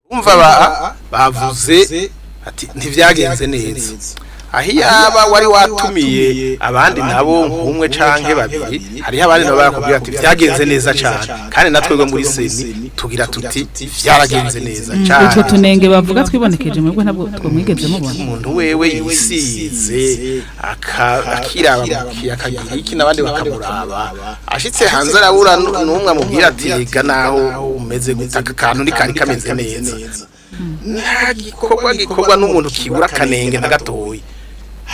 umva bavuze ati ntivyagenze neza ahiyaba wari watumiye abandi nabo nk'umwe canke babiri hariho abandi nabo bakubwira ati vyagenze neza cyane kandi natwebwe muri seni tugira tuti vyaragenze neza cyane ico tunenge bavuga twibonekeje mwebwe ntabwo twomwigeze mubona umuntu wewe yisize akiraba akagira iki nabandi bakamuraba ashitse hanze arabura n'umwe amubwira ati rega naho umeze gutaka kantu ni kari kameze neza nta gikorwa n'umuntu kibura kanenge na gatoyi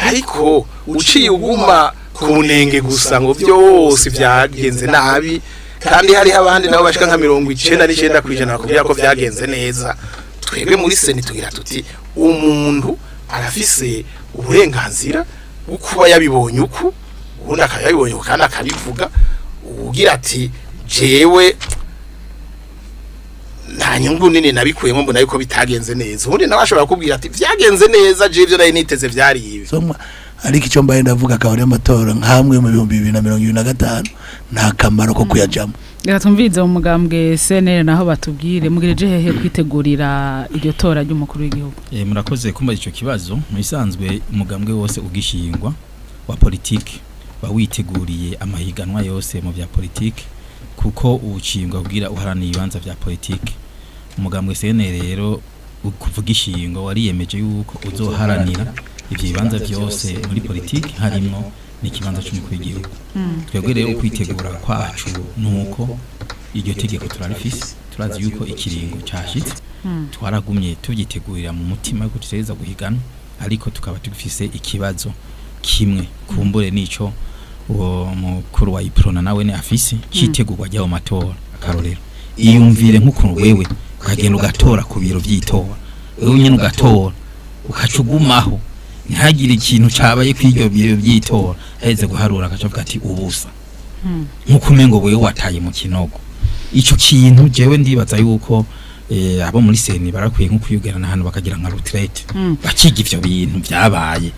ariko uciye uguma ku nenge gusa ngo byose byagenze nabi kandi hari abandi nabo bashika nka 99% bakubwira ko byagenze neza twebwe muri seni tugira tuti umuntu arafise uburenganzira bwo kuba yabibonye uko ubundi akayabibonye kandi akabivuga ugira ati jewe nta nyungu nini nabikuyemo mbona yuko bitagenze neza ubundi nabashobora kubwira ati vyagenze neza je ivyo nayo niteze vyari ibi ariko icyo mbaye ndavuga akaba ari amatora nkamwe mu 2025 nta kamaro ko kuyajamo reka tumvize mu mugambwe CNL naho batubwire mugireje hehe kwitegurira iryo tora ry'umukuru w'igihugu murakoze kumva ico kibazo mu isanzwe umugambwe wose ugishingwa wa politiki bawiteguriye amahiganwa yose mu bya politiki kuko ubucingwa kugira uharaniye ibibanza bya politiki umugambwe CNL rero kuvuga ishingo wariyemeje yuko uzoharanira ivyo bibanza byose muri politiki harimo n'ikibanza cy'umukuru w'igihugu twebwe rero kwitegura kwacu nuko iryo tegeko turarifise turazi yuko ikiringo cyashitse twaragumye tubyitegurira mu mutima yuko tuteza guhigana ariko tukaba tugifise ikibazo kimwe kumbure nico uwo mukuru wa iprona nawe ne afise citegurwa ryawo matora akarorero iyumvire nk'ukuntu wewe ukagenda ugatora ku biro by'itora wewe nyene ugatora ukacugumaho ntihagire ikintu cabaye kw'iryo biro by'itora heze guharura akacavuga ati ubusa nk'uko umengo wewe wataye mu kinogo ico kintu jewe ndibaza yuko abo muri seni barakwiye nko kuyugerana hano bakagira nka retraite bakiga ivyo bintu byabaye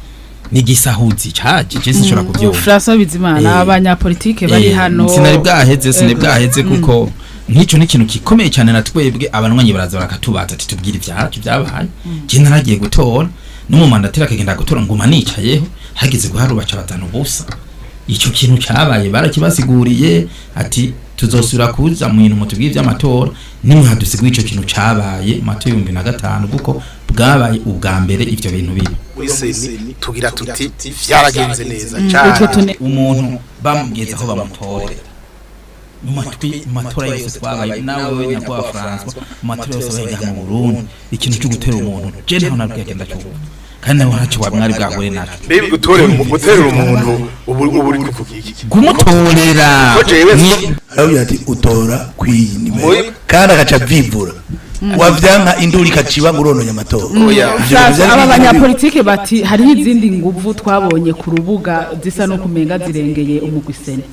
nigisahuzi caje je sinshobora kubyumva François Bizimana abanyapolitike bari hano sinari bwaheze kuko nk'ico ni kintu gikomeye cyane natwebwe abanwanyi baraza bakatubaza ati tubwire ibyabaye je naragiye gutora n'umumandatira akagenda gutora nguma nicayeho hageze guharura baca batanu busa ico kintu cyabaye barakibasiguriye ati tuzosura kuza mu bintu mutubwire by'amatora nimwe hadusigwe ico kintu cyabaye mato 2005 kuko bwabaye ubwa mbere ivyo bintu biri seni tugira tuti vyaragenze neza cyane umuntu bamugeze aho bamutorera mu matora yose twabaye nawe nyakwa François mu matora yose bayiga mu Burundi ikintu cyo gutera umuntu je ntaho nabwagenda cyo kandi nawe ntacyo wamwari bwagore naco bibi gutorera umuntu ubu uri kukiki gumutorera aho yati utora kwiyi nimero kandi agaca vivura wavyanka induri kaciba ngurono nyamatora aba banyapolitike bati hari izindi nguvu twabonye ku rubuga zisa no kumenga zirengeye umugwisene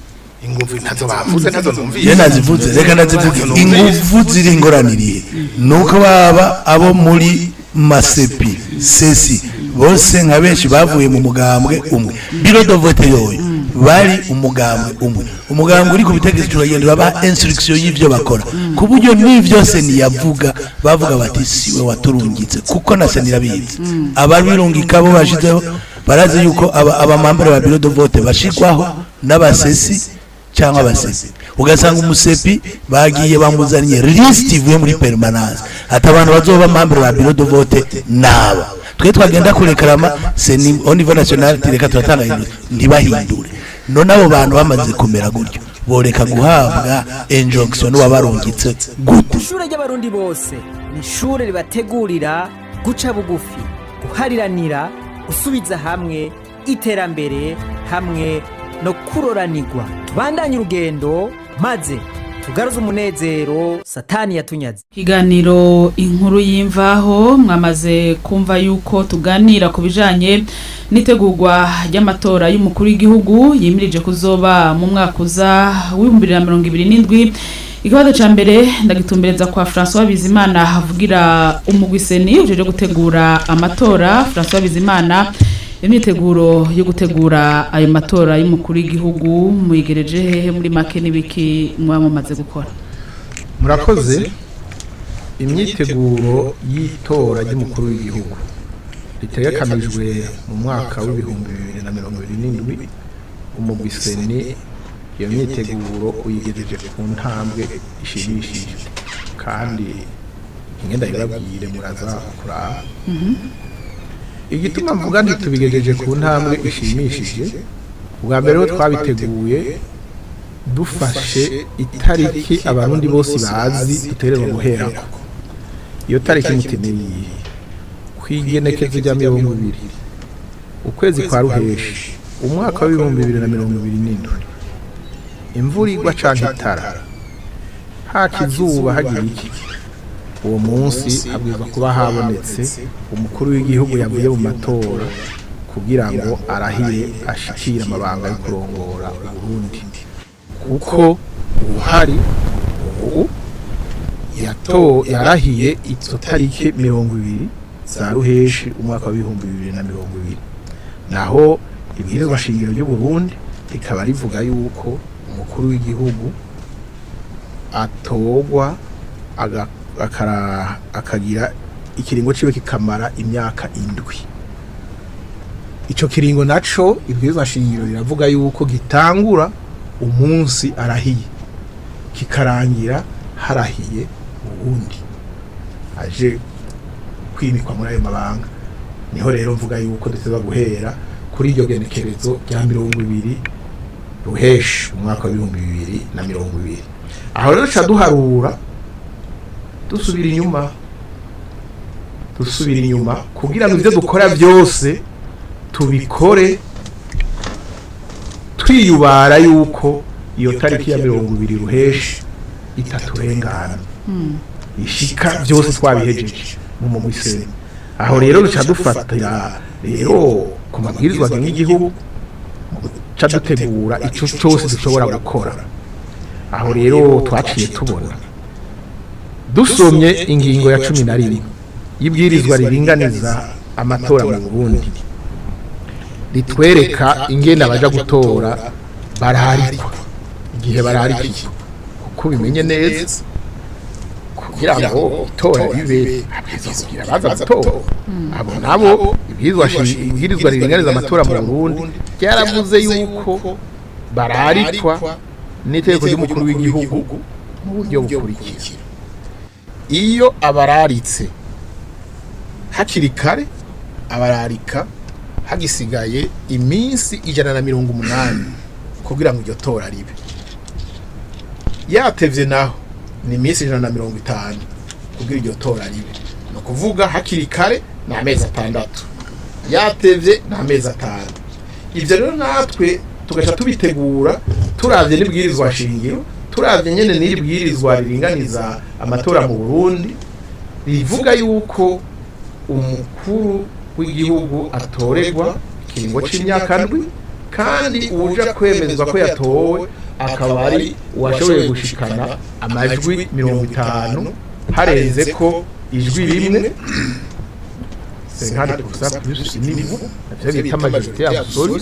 inguvu ntazo bavuze ntazo numvise je nazivuze reka nazivuge inguvu ziri ngoraniriye nuko baba abo muri masepi sesi bose nka benshi bavuye mu mugambwe umwe biro de vote yoyo bari umugambwe uri ku bitegeko turagenda baba instruction y'ivyo bakora ku buryo n'ivyo seni yavuga bavuga bati siwe waturungitse kuko na seni rabizi ababirungika bo bashizeho barazi yuko abamambere ba biro de vote bashikwaho n'abasesi cyangwa abasesi ugasanga umusepi bagiye bamuzaniye list ivuye muri permanence ati abantu bazoba amambere ba biro de vote naba twe twagenda kurekarama seni au niveau national tireka turatanga ntibahindure none abo bantu bamaze kumera gutyo boreka guhabwa injonction wabarungitse gute ishure ry'abarundi bose ni ishure ribategurira guca bugufi guhariranira gusubiza hamwe iterambere hamwe no kuroranirwa tubandanye urugendo maze tugaruza umunezero satani yatunyaze ikiganiro inkuru y'imvaho mwamaze kumva yuko tuganira ku bijanye nitegurwa ry'amatora y'umukuru w'igihugu yimirije kuzoba mu mwaka uza w'2027 ikibazo ca mbere ndagitumbereza kwa François Bizimana havugira umugwiseni ujeje gutegura amatora François Bizimana imyiteguro yo gutegura ayo matora y'umukuru w'igihugu muyigereje hehe muri make nibiki mwamaze gukora murakoze imyiteguro y'itora ry'umukuru w'igihugu ritegekanijwe mu mwaka w'ibihumbi 2027 umugwiseni iyo myiteguro uyigejeje ku ntambwe ishimishije kandi ingenda ibabwire muraza kuraba igituma mvuga nti tubigejeje ku ntambwe ishimishije ubwa mbere ho twabiteguye dufashe itariki abarundi bose bazi duterera guherako iyo tariki mutemeye kwigenekezo rya 20 ukwezi kwa ruheshi umwaka wa 2027 imvura igwa canke itara hakizuba hagira iki uwo munsi abwirizwa kuba habonetse umukuru w'igihugu yavuye mu matora kugira ngo arahire ashikira amabanga yo kurongora Burundi kuko uhari yarahiye izo tariki 20 za ruheshi umwaka wa 2020 naho ibwirizwa shingiro ry'u Burundi rikaba rivuga yuko umukuru w'igihugu atogwa akagira ikiringo ciwe kikamara imyaka 7 ico kiringo naco ibwirizwa shingiro riravuga yuko gitangura umunsi arahiye kikarangira harahiye ubundi aje kwimikwa muri ayo mabanga niho rero mvuga yuko duteza guhera kuri iryo genekerezo rya 20 ruheshi umwaka wa 2020 aho rero caduharura dusubira inyuma kugira ngo ivyo dukora byose tubikore twiyubara yuko iyo tariki ya 20 ruheshi itaturengana ishika byose twabihejeje mu mugwiseni aho rero ruca dufatira rero ku mabwirizwa y'igihugu ca dutegura ico cyose dushobora gukora aho rero twaciye tubona dusomye ingingo ya 11 y'ibwirizwa riringaniza amatora mu Burundi ritwereka ingene abaja gutora bararikwa igihe bararikwa kuko bimenye neza kugira ngo itora ribe kugira baza gutora abo nabo ibwirizwa riringaniza amatora mu Burundi ryaravuze yuko bararikwa n'iteko ry'umukuru w'igihugu mu buryo bukurikira iyo abararitse hakiri kare abararika hagisigaye iminsi 180 kugira ngo iryo tora ribe yatevye naho ni iminsi 150 kugira iryo tora ribe no kuvuga hakiri kare na amezi 6 yatevye na amezi 5 ivyo rero natwe tugaca tubitegura turavye n'ibwirizwa shingiro turavye nyene n'ibwirizwa riringaniza amatora mu Burundi rivuga yuko umukuru w'igihugu atoregwa ikiringo c'imyaka 7 kandi uja kwemezwa ko yatowe akaba ari uwashoboye gushikana amajwi 50 harenze ko ijwi rimwe 50% plus minimum avyo bita majorité absolue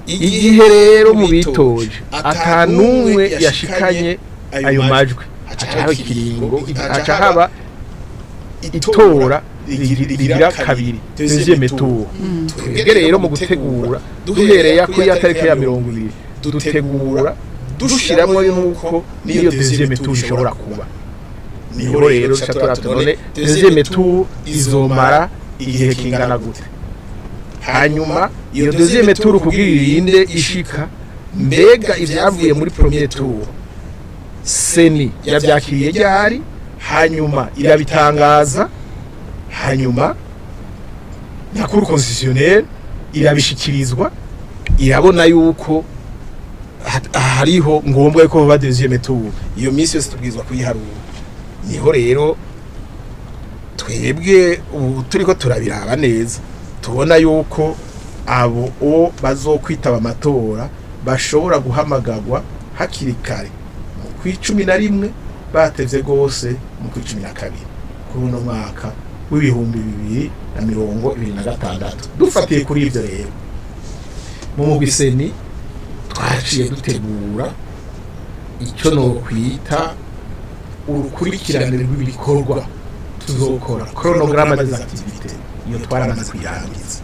igihe rero mu bitoje atanumwe yashikanye ayo majwi acaho ikiringo acahaba itora rigira kabiri deuxième tour twebwe rero mu gutegura duhereye kuri ya tariki ya 20 dutegura dushiramwe nuko niyo deuxième tour ishobora kuba niho rero cyaturatuone deuxième tour izomara igihe kingana gute hanyuma iyo deuxième tour kubwirinde ishika mbega ivyavuye muri premier tour seni yabyakiriye ryari hanyuma irabitangaza hanyuma nakuru constitutionnel irabishikirizwa irabona yuko hariho ngombwa yuko baba deuxième tour iyo minsi yose tubwizwa kuyiharura niho rero twebwe turiko turabiraba neza tubona yuko abo bazokwitaba amatora bashobora guhamagagwa hakiri kare mu kwicumi na rimwe batevye gose mu kwicumi na kabiri kuri uno mwaka w'ibihumbi 2026 dufatiye kuri ivyo rero mu mugwiseni twaciye dutegura ico no kwita urukurikirane rw'ibikorwa tuzokora chronogramme des activités iyo twaramaze kuyirangiza.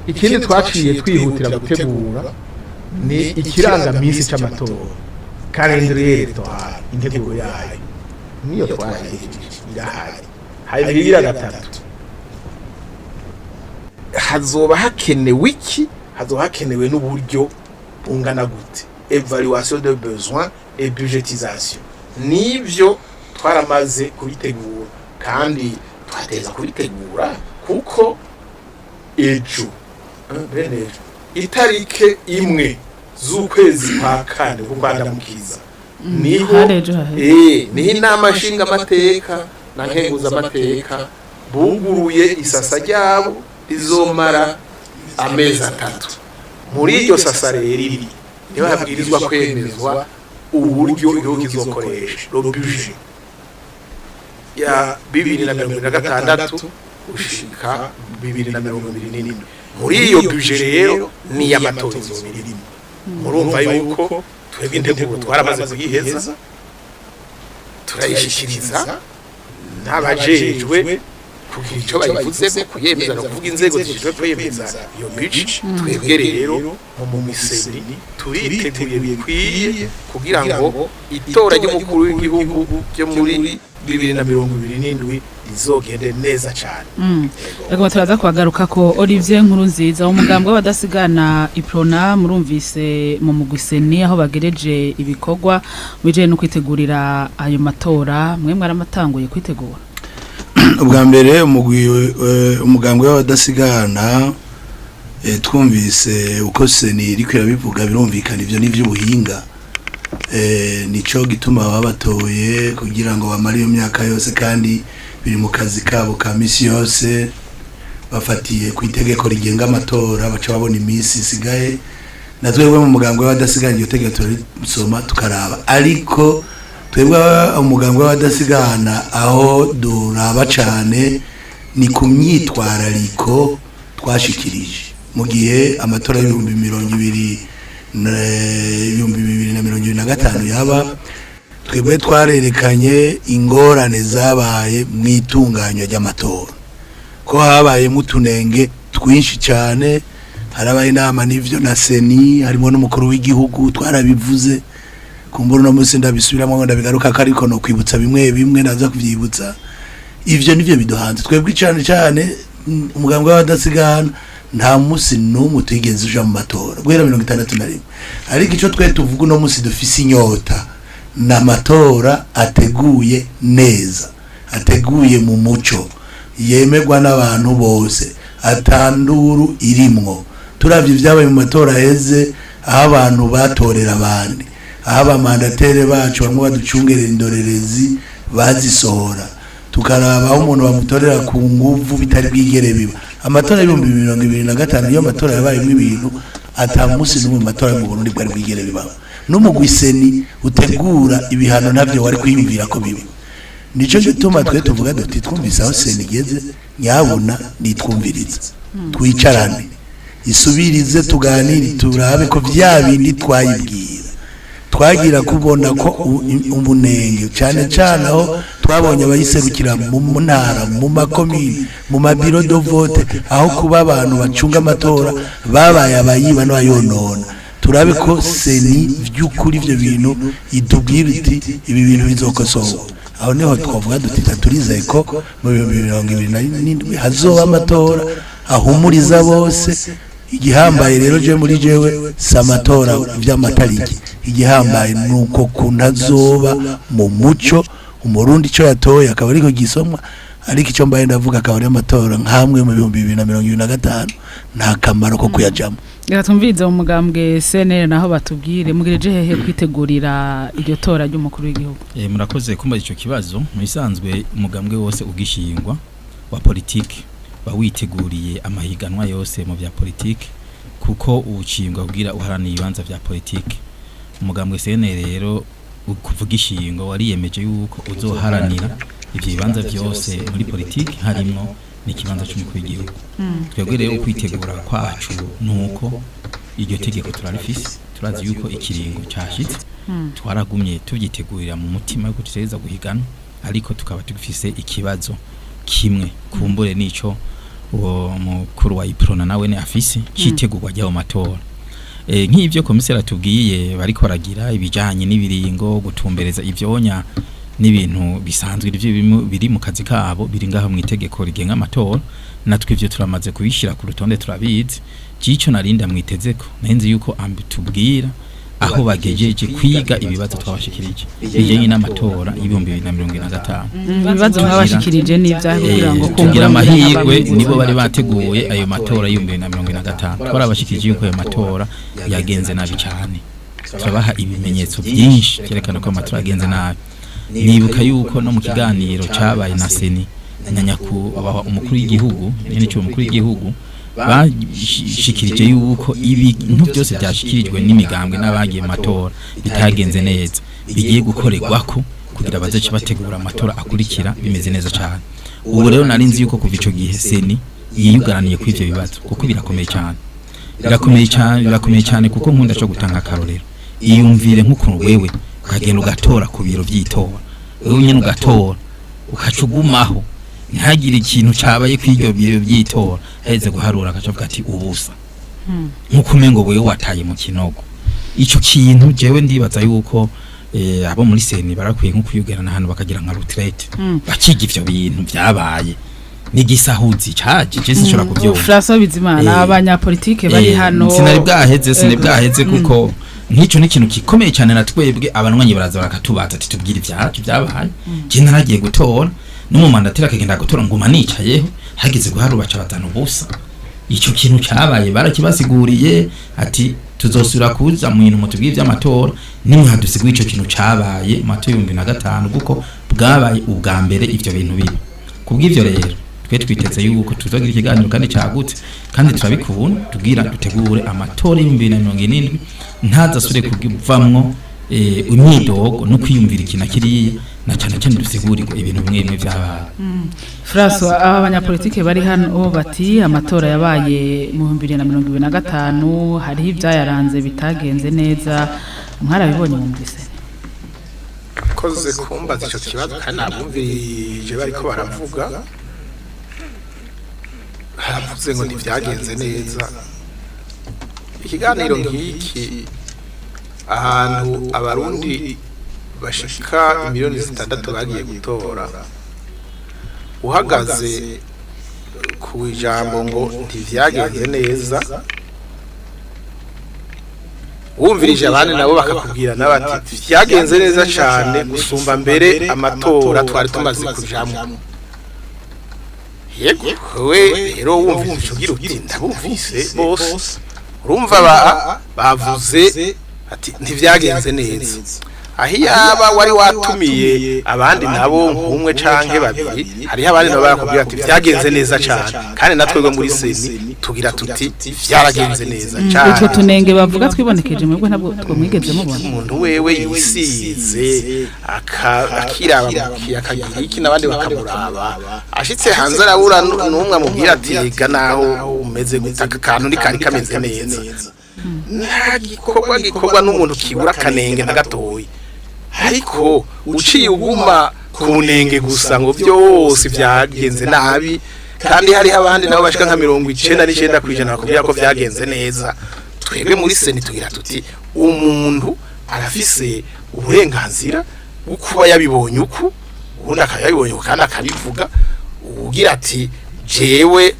Ikindi twaciye twihutira gutegura ni ikirangamisi c'amatora calendrier electoral integuro yayo niyo twahejeje irahari hayibira gatatu. Hazoba hakenewe iki? Hazoba hakenewe n'uburyo bungana gute, évaluation de besoins et budgétisation. Nivyo twaramaze kubitegura kandi twateza kubitegura kuko ejo itarike imwe z'ukwezi kwa kane kubandamukiza niho ni inama nshinga amateka na nkenguza amateka buguruye isasa ryabo rizomara amezi 3. Muri iryo sasa rero niho habwirizwa kwemezwa uburyo igihugu kizokoresha le budget ya 2026 gushika 2027. Muri iyo budget rero ni y'amatora izobirimo. Murumva yuko twebwe integuro twaramaze kuyiheza turayishikiriza n'abajejwe kugira ico bayivuze kuyemeza no kuvuga inzego zishijwe kuyemeza iyo budget. Twebwe rero mu misebri turiteguye bikwiye kugira ngo itora ry'umukuru w'igihugu ryo muri 2027 rizogende neza cyane. Ego turaza kwagaruka ko Olivier Nkurunziza umugambwe w'abadasigana Iprona murumvise mu mugwiseni aho bagereje ibikorwa bije no kwitegurira ayo matora. Mwe mwaramutanguye kwitegura ubwa mbere umugambwe w'abadasigana twumvise uko seni iri kwirabivuga birumvikana ivyo n'ivy'ubuhinga nico gituma babatoye kugira ngo bamare iyo myaka yose kandi biri mu kazi kabo ka misi yose bafatiye ku itegeko rigenga amatora baca babona imisi isigaye natwebwe mu mugambwe w'abadasigana iyo tegeko turisoma tukaraba ariko twebwe umugambwe w'abadasigana aho duraba cane ni ku myitwarariko twashikirije mu gihe amatora y'ibihumbi 2025 yaba twebwe twarerekanye ingorane zabaye mu itunganywa ry'amatora ko habaye mutunenge twinshi cyane. Harabaye inama n'ivyo na seni harimo n'umukuru w'igihugu twarabivuze kumbura no musi ndabisubiramo ngo ndabigaruka ariko no kwibutsa bimwe naza kuvyibutsa ivyo nivyo biduhanze twebwe cyane umugambwe w'abadasigana nta musi n'umwe twigeze uja mu matora guhera 61 ariko ico twe tuvuga no musi dufise inyota na matora ateguye neza ateguye mu muco yemegwa n'abantu bose atanduru irimwo. Turavye vyabaye mu matora heze aho abantu batorera abandi aho abamandatere bacu bamwe baducungerera indorerezi bazisohora tukaraba aho umuntu bamutorera ku nguvu bitari bwigere biba. Amatora y'ibihumbi 2025 iyo matora yabaye mu ibintu atamusi n'umwe matora mu Burundi bwari bwigere biba. N'umugwiseni utegura ibihano navyo wari kwiyumvira ko bibi. Nico gituma twe tuvuga duti twumvise aho seni geze nyabona nitwumviriza twicarane isubirize tuganire turabe ko vya bindi twayibwira twagira kubona ko umunenge cyane aho twabonye abayiserukira mu ntara mu makomine mu mabiro do vote aho kuba abantu bacunga amatora babaye abayiba no ayonona. Turabe ko seni vy'ukuri ivyo bintu idubwira iti ibi bintu bizokosoka. Aho niho twavuga duti turizeye ko mu 2027 hazoba amatora ahumuriza bose. Igihambaye rero je muri jewe samatora vy'amatariki igihambaye nuko kuntazoba mu muco umurundi cyo yatoye akaba ariko gisomwa ariko icyo mbaye ndavuga akaba ari amatora nkamwe mu 2025 nta kamaro ko kuyajamo. Tumviza umugambwe CNL naho batubwire mugireje hehe kwitegurira iryo tora ry'umukuru w'igihugu. Murakoze kumva ico kibazo muisanzwe umugambwe wose ugishingwa wa politike bawiteguriye amahiganwa yose mu bya politike kuko ubucingwa kugira uharana ibibanza bya politike. Umugambwe CNL rero ukuvuga ishingo wariyemeje yuko uzoharanira ivyo bibanza byose muri politike harimo n'ikibanza cy'umukuru w'igihugu. Twebwe rero kwitegura kwacu nuko iryo tegeko turarifise turazi yuko ikiringo cyashitse twaragumye tubyitegurira mu mutima yuko tuteza guhigana ariko tukaba tugifise ikibazo kimwe kumbure nico uwo mukuru wa iprona nawe ne afise citegurwa rya matora nk'ivyo komisera tubwiye bariko baragira ibijanye n'ibiringo gutumbereza ivyonya n'ibintu bisanzwe biri mu kazi kabo biri ngaho mu itegeko rigenga amatora natwe ivyo turamaze kubishira ku rutonde turabizi cico narinda mwitezeko nenzi yuko ambitubwira aho bagejeje kwiga ibibazo twabashikirije bijanye n'amatora y'ibihumbi 2025 ibibazo mwabashikirije n'ivyaho kugira ngo kugira amahirwe nibo bari bateguye ayo matora y'ibihumbi 2025 twarabashikirije yuko ayo matora yagenze nabi cyane turabaha ibimenyetso byinshi cyerekana ko amatora yagenze nabi nibuka yuko no mu kiganiro cabaye na seni nyanyaku umukuru w'igihugu n'icyo umukuru w'igihugu bashikirije yuko ibintu byose byashikirijwe n'imigambwe n'abagiye mu matora bitagenze neza bigiye gukorerwako kugira bazace bategura amatora akurikira bimeze neza cyane ubu rero nari nzi yuko kuva ico gihe seni yiyugaraniye kuri ivyo bibazo kuko birakomeye cyane kuko nkunda cyo gutanga akarorero iyumvire nk'ukuntu wewe ukagenda ugatora ku biro by'itora wewe nyine ugatora ukacugumaho ntihagire ikintu cabaye kw'iryo biro by'itora heze guharura akavuga ati ubusa nk'uko umengo wewe wataye mu kinogo ico kintu jewe ndibaza yuko abo muri seni barakwiye nko kuyugerana hano bakagira nka retraite bakiga ivyo bintu byabaye n'igisahuzi caje je sinshobora kuvyumva François Bizimana abanyapolitike bari hano sinari bwaheze kuko nk'icyo ni ikintu gikomeye cyane na twebwe abanwanyi baraza barakatubaza ati tubwire ibyacu byabaye je naragiye gutora n'umumandatira akagenda gutora nguma nicayeho hageze guharubaca batanu busa icyo kintu cyabaye barakibasiguriye ati tuzosura kuza mu bintu mutubwiye by'amatora nimwe hadusigwe icyo kintu cyabaye mato 2005 kuko bwabaye ubwa mbere ivyo bintu bibi kubw'ivyo rero twe twiteze yuko tuzogira ikiganiro kandi cyagutse kandi turabikubona tubwira dutegure amatora y'2027 ntazasure kuvamwo imyidogo no kwiyumvira ikina kiriye na cyane cyane dusigurire ibintu bimwe byabaye François abanyapolitike bari hano bati amatora yabaye mu 2025 hari ibyayaranze bitagenze neza mwarabibonye mu mbise koze kumbaza ico kibazo kandi nabumvirije bariko baravuga havuze ngo ntibyagenze neza ikiganiro nk'iki ahantu abarundi bashika 6,000,000 bagiye gutora uhagaze ku ijambo ngo ntivyagenze neza wumvirije abandi nabo bakakubwira nabati vyagenze neza cyane gusumba mbere amatora twari tumaze kujamwe yego we rero wumvise ugira uti ndabumvise bose urumva bavuze ati ntivyagenze neza ahiyaba wari watumiye abandi nabo nk'umwe canke babiri hariho abandi nabo bakubwira ati vyagenze neza cyane kandi natwego muri seni tugira tuti vyaragenze neza cyane uco tunenge bavuga twibonekeje mwebwe ntabwo twomwigeze mubona umuntu wewe yisize akiraba akagira iki nabandi bakamuraba ashitse hanze arabura n'umwe amubwira ati rega naho umeze gutaka kantu ni kari kameze neza nta gikorwa n'umuntu kibura kanenge na gatoyi ariko uciye uguma ku nenge gusa ngo byose byagenze nabi kandi hari abandi nabo bashika nka 99% bakubwira ko byagenze neza twebwe muri seni tugira tuti umuntu arafise uburenganzira bwo kuba yabibonye uko ubundi akayabibonye kandi akabivuga ugira ati jewe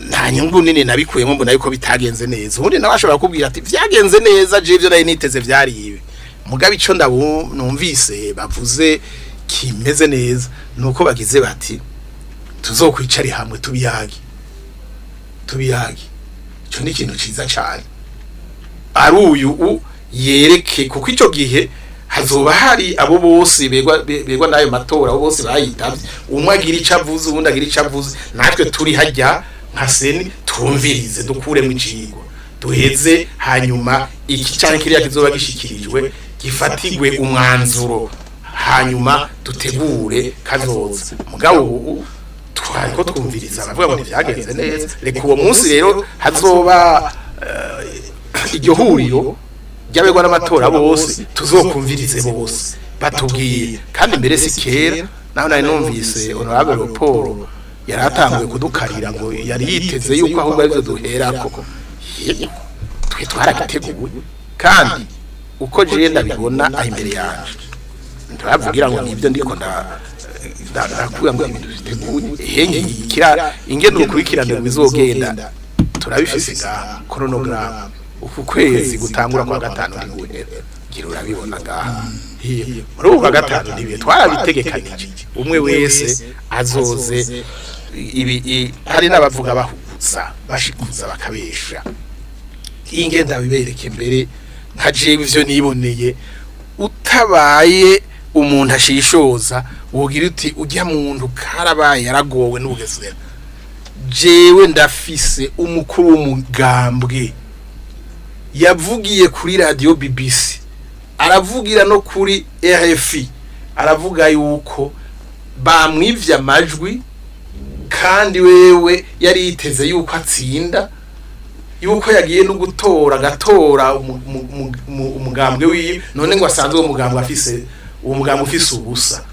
nta nyungu nini nabikuyemo mbona yuko bitagenze neza ubundi nawe ashobora kubwira ati byagenze neza je ivyo nayo niteze vyariwe mugabe ico numvise bavuze kimeze neza nuko bagize bati tuzokwicari hamwe tubiyage ico ni ikintu ciza cyane ari uyu yereke kuko ico gihe hazoba hari abo bose begwa nayo matora abo bose bayitavye umwe agira icavuze ubundi agira icavuze natwe turi hajya nka seni twumvirize dukuremo icigwa duheze hanyuma iki cyane kiriya kizoba gishikirijwe gifatigwe umwanzuro hanyuma dutegure kazoza mugabo twariko twumviriza abavuga ngo ntibyagenze neza reka uwo munsi rero hazoba iryo huriro ry'abegwa n'amatora bose tuzokumvirize bose batubwiye kandi mbere si kera naho nari numvise honorable Leopold yari atanguye kudukarira ngo yari yiteze yuko ahubwo arivyo duherako twe twaragiteguye kandi uko je ndabibona aho imbere yanje ndavugira ngo nibyo ndiko ndakuya ngo ibintu biteguye hengi kira ingene ukurikirane bizogenda turabifise ga chronogram uku kwezi gutangura kwa gatanu ndi guhera gira urabibona ngaha muri ubu gatanu nibiye twarabitegekanije umwe wese azoze ibi hari n'abavuga bahuza bashikuza bakabesha ingenda bibereke mbere nkaje ivyo niboneye utabaye umuntu ashishoza wogira uti ujya muntu karabaye yaragowe n'ubugezera jewe ndafise umukuru w'umugambwe yavugiye kuri radio BBC aravugira no kuri RFI aravuga yuko bamwivye amajwi kandi wewe yari yiteze yuko atsinda yuko yagiye no gutora gatora umugambwe wiwe none ngo asanzwe umugambwe afise uwo mugambwe ufise ubusa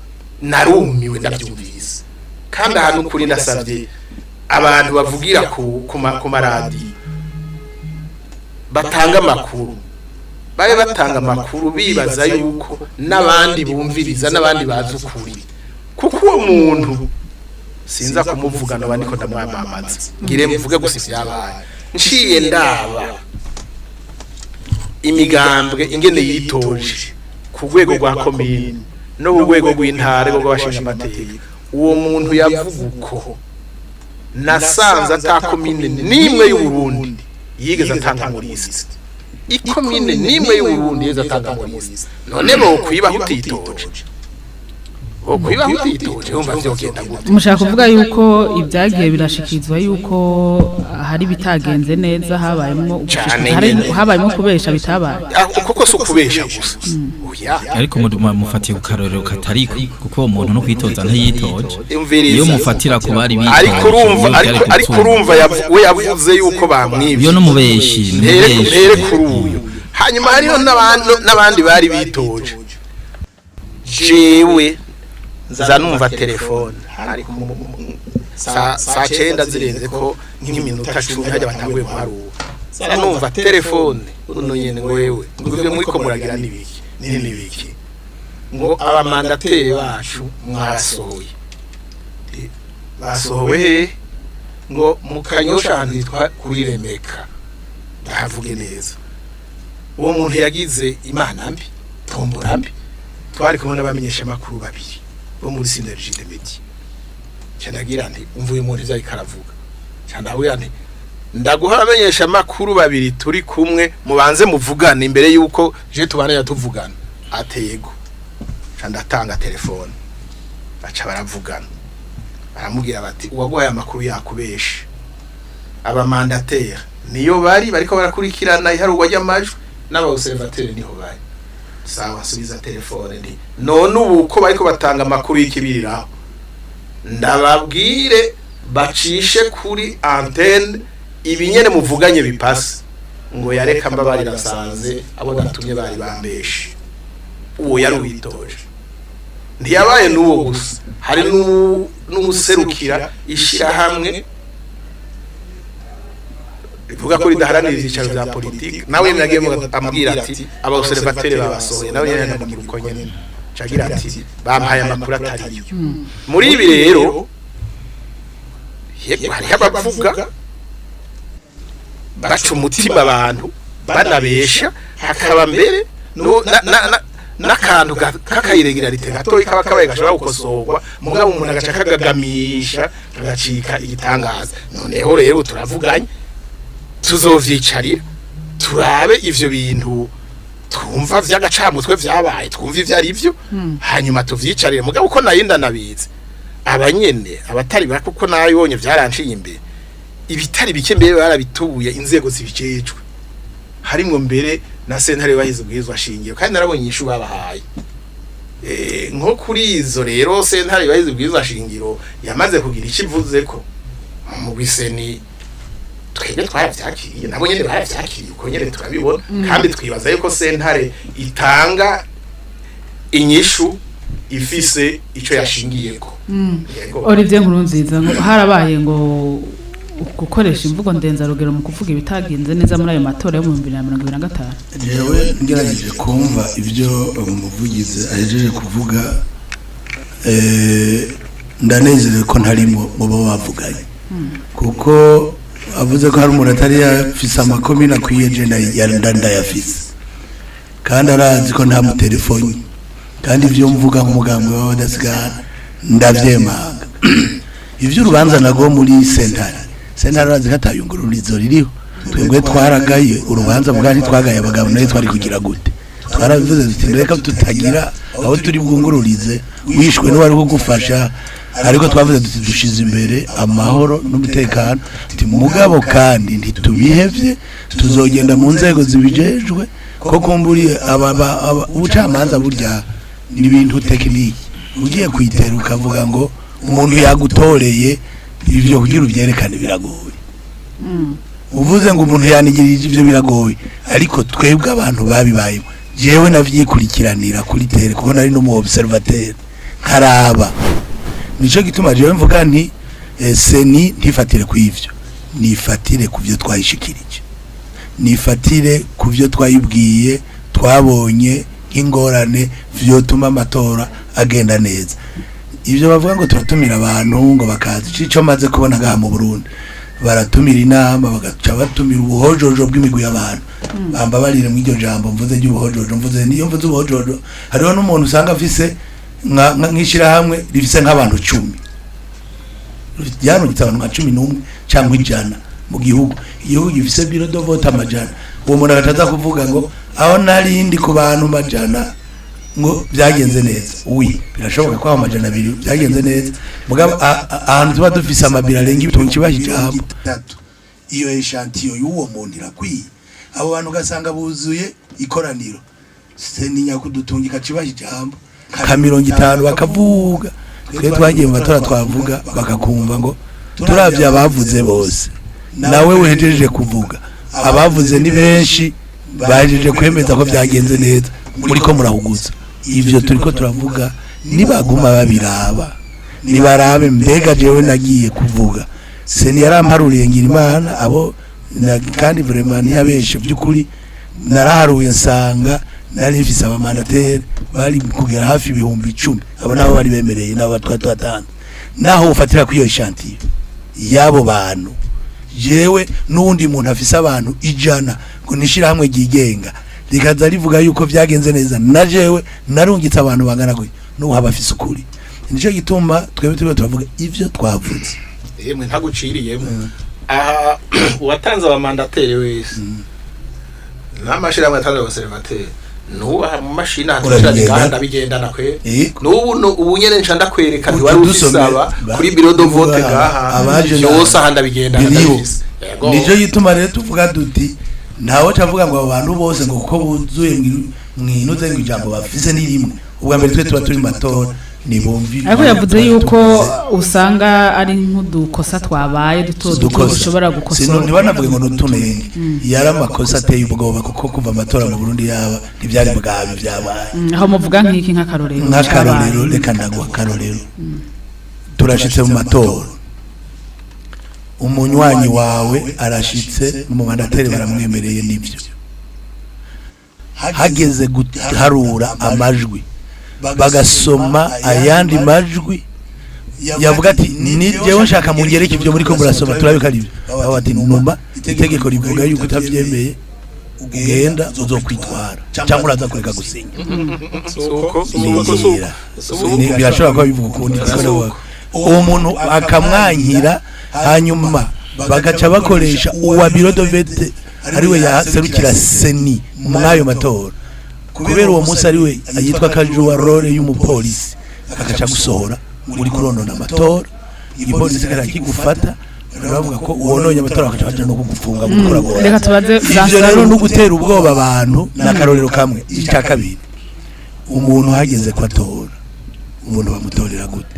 narumiwe ndabyumvise kandi ahantu kuri ndasabye abantu bavugira ku maradi batanga makuru babe batanga makuru bibaza yuko nabandi bumviriza nabandi bazi ukuri kuko uwo muntu sinza kumuvugana bandi ko ndamwamamaza ngire mvuge gusa ibyabaye nciye ndaba imigambwe ingene yitoje ku rwego rwa komine no ku rwego rw'intara rwo bashinga amateka uwo muntu yavuga uko nasanze atakomine nimwe y'u Burundi yigeze atanga muri isi ikomine nimwe y'u Burundi yigeze atanga muri isi none bo kwiba utitoje okwiba utitoje umva vyogenda gute mushaka kuvuga yuko ibyagiye birashikizwa yuko hari bitagenze neza habayemo kubesha bitabaye kuko so kubesha gusa oya ariko mufatiye ukarorero katari kuko umuntu no kwitoza ntiyitoje iyo mufatira ku bari bitoje ariko urumva we yavuze yuko bamwibye yo no mubeshi mbere kuri uyu hanyuma hariho n'abandi bari bitoje jewe zanumva telefone ariko saa 9 zirenze ko nk'iminota 10 hajya batanguye guharura zanumva telefone uno nyene ngo wewe nguvye muri ko muragira nibiki ngo abamandateri bacu mwarasohoye basohoye ngo mukanyosha handitwa kuri Remeka ndahavuge neza uwo muntu yagize imana mbi tombora mbi twari kumwe n'abamenyesha makuru babiri bo muri Synergie de Media cyanagira nti umvuye mu ntiza ikaravuga cyanawe nti ndaguha abamenyesha makuru babiri turi kumwe mubanze muvugana imbere yuko je tubana yatuvugana atego candatanga telefone baca baravugana baramubwira bati uwaguhaye amakuru yakubesha abamandateri niyo bariko barakurikirana iharugwa ry'amajwi n'abaobservateri niho bari sawa subiza telefone ndi none ubu ko bariko batanga amakuru y'ikibiriraho ndababwire bacishe kuri antenne ibinyene muvuganye bipase ngo yareka mbabari rasanze abo natumye bari bambeshe uwo yari witoje ntiyabaye n'uwo gusa hari n'umuserukira ishira hamwe ivuga ko ridaharanira ibyicaro bya politiki nawe nagiye ambwira ati abaobservateri babasohoye nawe nyene ndamubwira uko nyene cagira ati bampaye amakuru atariyo muri ibi rero hari abavuga baca umutima abantu banabesha hakaba mbere n'akantu k'akayiregerarite gatoyi kaba kabaye gashobora gukosorwa mugabo umuntu agaca kagagamisha kagacika igitangaza noneho rero turavuganye tuzovyicarira turabe ivyo bintu twumva vy'agacamutwe vyabaye twumva ivyo ari vyo hanyuma tuvyicarire mugabo uko nayinda nabize abanyene abatari bako kuko nayibonye vyaranciye imbere ibitari bike mbere barabitubuye inzego zibicecwe harimwo mbere na sentare bahize ubwizwa shingiro kandi narabonye ishu babahaye nko kuri izo rero sentare bahize bwiza shingiro yamaze kugira ikivuze ko mu biseni twebwe twaravyakiriye nabo nyene baravyakiriye uko nyene turabibona kandi twibaza yuko sentare itanga inyishu ifise ico yashingiyeko Olivier Nkurunziza ngo harabaye ngo gukoresha imvugo ndenzarugero mu kuvuga ibitagenze neza muri ayo matora yo mu 2025 jewe ngerageje kumva ibyo umuvugizi ahejeje kuvuga ndanezerewe ko ntarimo mu bo bavuganye kuko avuze ko hari umuntu atari yafise amakomine akwiye agenda ya ndayafise kandi arazi ko nta mutelefoni kandi ibyo mvuga nk'umugambwe w'abadasigana ndavyemanga ivyo urubanza nago muri sentare arazi ko atayungururizo ririho twebwe twaragaye urubanza bwari twagaye abagabo nayo twari kugira gute twarabivuze tuti reka tutagira aho turi bwungururize wishwe n'uwari kugufasha ariko twavuze tuti dushize imbere amahoro n'umutekano tuti mugabo kandi ntitubihevye tuzogenda mu nzego zibijejwe ko kumburiye ubucamanza burya ni ibintu tekiniki ugiye kwitera ukavuga ngo umuntu yagutoreye ivyo kugira uvyerekane biragoye uvuze ngo umuntu yanigirije ivyo biragoye ariko twebwe abantu babibayemo jewe navyikurikiranira kuri tere kuko nari no mu observateur karaba nico gituma jewe mvuga nti seni ntifatire ku ivyo nifatire ku byo twayishikirije nifatire ku byo twayibwiye twabonye ingorane vyo tuma amatora agenda neza ivyo bavuga ngo turatumira abantu ngo bakaza cico maze kubona gaha mu Burundi baratumira inama bagaca batumira ubuhojojo bw'imigwi y'abantu bamba barire mu iryo jambo mvuze ry'ubuhojojo mvuze niyo mvuze ubuhojojo hariho n'umuntu usanga afise nkishira hamwe rifise nk'abantu 10 yano gitabantu nka 11 cyangwa 100 mu gihugu gifise biro do vote amajana uwo muntu agataza kuvuga ngo aho nari ndi ku bantu majana ngo byagenze neza birashoboka ko amajana 2 byagenze neza mugabo ahantu tuba dufise amabira arenga ibitungo kibaho ijambo iyo eshantio y'uwo muntu irakwiye abo bantu gasanga buzuye ikoraniro seninya kudutungika kibaho ijambo ka 50 bakavuga twe twagiye mu matora twavuga bakakumva ngo turavye abavuze bose nawe wehejeje kuvuga abavuze ni benshi bajeje kwemeza ko byagenze neza muri ko murahuguza ivyo turiko turavuga nibaguma babiraba nibarabe mbega jewe nagiye kuvuga seni yaramparuriye ngira Imana abo kandi vraiment ntiyabeshe byukuri naraharuye nsanga nari mfise abamandateri bari kugera hafi 10,000 abo nabo bari bemereye nabo twatwatanze naho ufatira kwiyo shantiye yabo bantu jewe nundi muntu afise abantu 100 ngo nishira hamwe gigenga rikaza rivuga yuko byagenze neza na jewe narungitse abantu bangana gwe no haba afise ukuri nico gituma twebwe turavuga ivyo twavuze yemwe ntaguciriyemo aha uwatanze abamandateri wese n'amashira amatanze observateur nuba mu mashina hatashaganda bigendana kwe nubu ubunyene nca ndakwereka wari usaba kuri biro do vote gaha yose handa bigendana nico gituma rero tuvuga duti ntawe cavuga ngo abantu bose ngo kuko buzuye mwinuze ngo ijambo bafise ni rimwe ubwa mbere twe tuba turi matora nibumvi ariko yavuze yuko usanga ari nk'udukosa twabaye duto ushobora gukosa sino ntibanavuge ngo nutunenge yari amakosa ateye ubwoba kuko kuva amatora mu Burundi yaba ntibyari bwabi byabaye aho muvuga nk'iki nk'akarorero reka ndagwa akarorero turashitse mu matora umunywanyi wawe arashitse mu mandateri baramwemereye nibyo hageze guharura amajwi bagasoma ayandi majwi yavuga ati ni jewe nshaka mungereke ibyo muri ko murasoma turabika ari baba ati numa itegeko rivuga yuko utavyemeye ugenda uzokwitwara cyangwa uraza kureka gusinya ni birashobora kuba bivuga ukundi uwo muntu akamwankira hanyuma bagaca bakoresha uwa biro de vote ariwe yaserukira seni mwayo matora kubera uwo munsi ariwe yitwa Kajuwa role y'umupolisi akaca gusohora muri kuronona amatora igipolisi karakigufata baravuga ko uwononye amatora akaca baje no kugufunga muri kuragora reka tubaze ivyo rero no gutera ubwoba abantu na karorero kamwe icya kabiri umuntu hageze ko atora umuntu bamutorera gute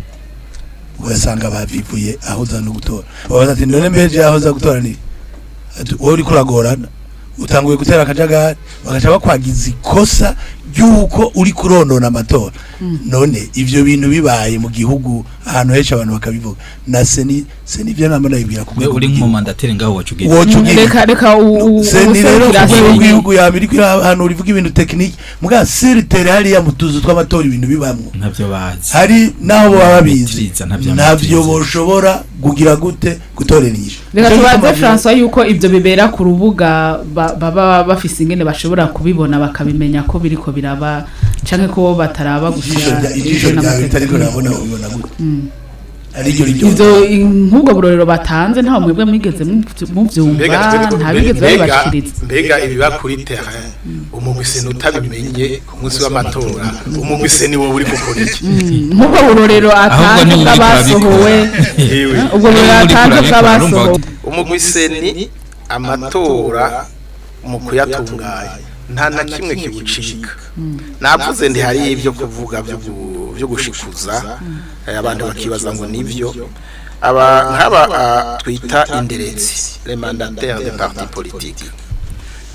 ugasanga bavivuye aho za no gutora babaza ati none mbeje aho za gutora ni wowe uri kuragorana utanguye gutera akajagari bagaca bakwagiza ikosa yuko uri kuronona amatora none ivyo bintu bibaye mu gihugu ahantu henshi abantu bakabivuga na seni byo nama nabibwira we uri nk'umumandateri ngaho wacugiye reka seni rero mu gihugu ya Amerika ahantu urivuga ibintu technique muga siritere hari ya mutuzu tw'amatora ibintu bibamwo ntavyo bazi hari naho baba bizi Ntavyo navyo boshobora kugira gute gutorenisha reka tubaze François yuko ibyo bibera ku rubuga baba bafise ingene bashobora kubibona bakabimenya ko biriko biraba canke ko bataraba gushira ijisho ryawe ritariko rabona ubibona gute ivyo nk'ubwo burorero batanze nta mwebwe mwigeze muvyumva nta bigeze babashikiriza mbega ibiba kuri terrain umugwiseni utabimenye ku munsi w'amatora umugwiseni wowe uri gukora iki nk'ubwo burorero atanze bw'abasohowe ubwo burorero atanze bw'abasohowe umugwiseni amatora mu kuyatunganya nta na kimwe kibucika navuze ndi hari ibyo kuvuga byo gushikuza abantu bakibaza ngo nivyo nk'aba twita inderetsi les mandataires des partis politiques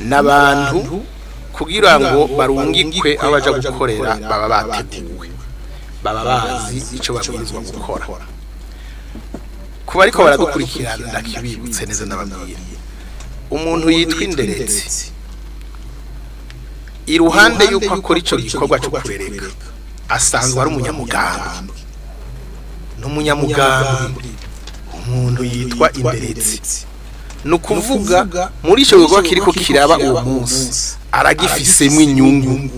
n'abantu kugira ngo barungikwe aho baja gukorera baba bateguwe baba bazi ico babwirizwa gukora kuba ariko baradukurikirana ndakibibutse neza n'ababwiye umuntu yitwa inderetsi iruhande yuko akora ico gikorwa cyo kurereka asanzwe ari umunyamugambi n'umunyamugambi umuntu yitwa inderetsi nukuvuga muri ico gikorwa kiriko kiraba uwo munsi aragifisemwe inyungu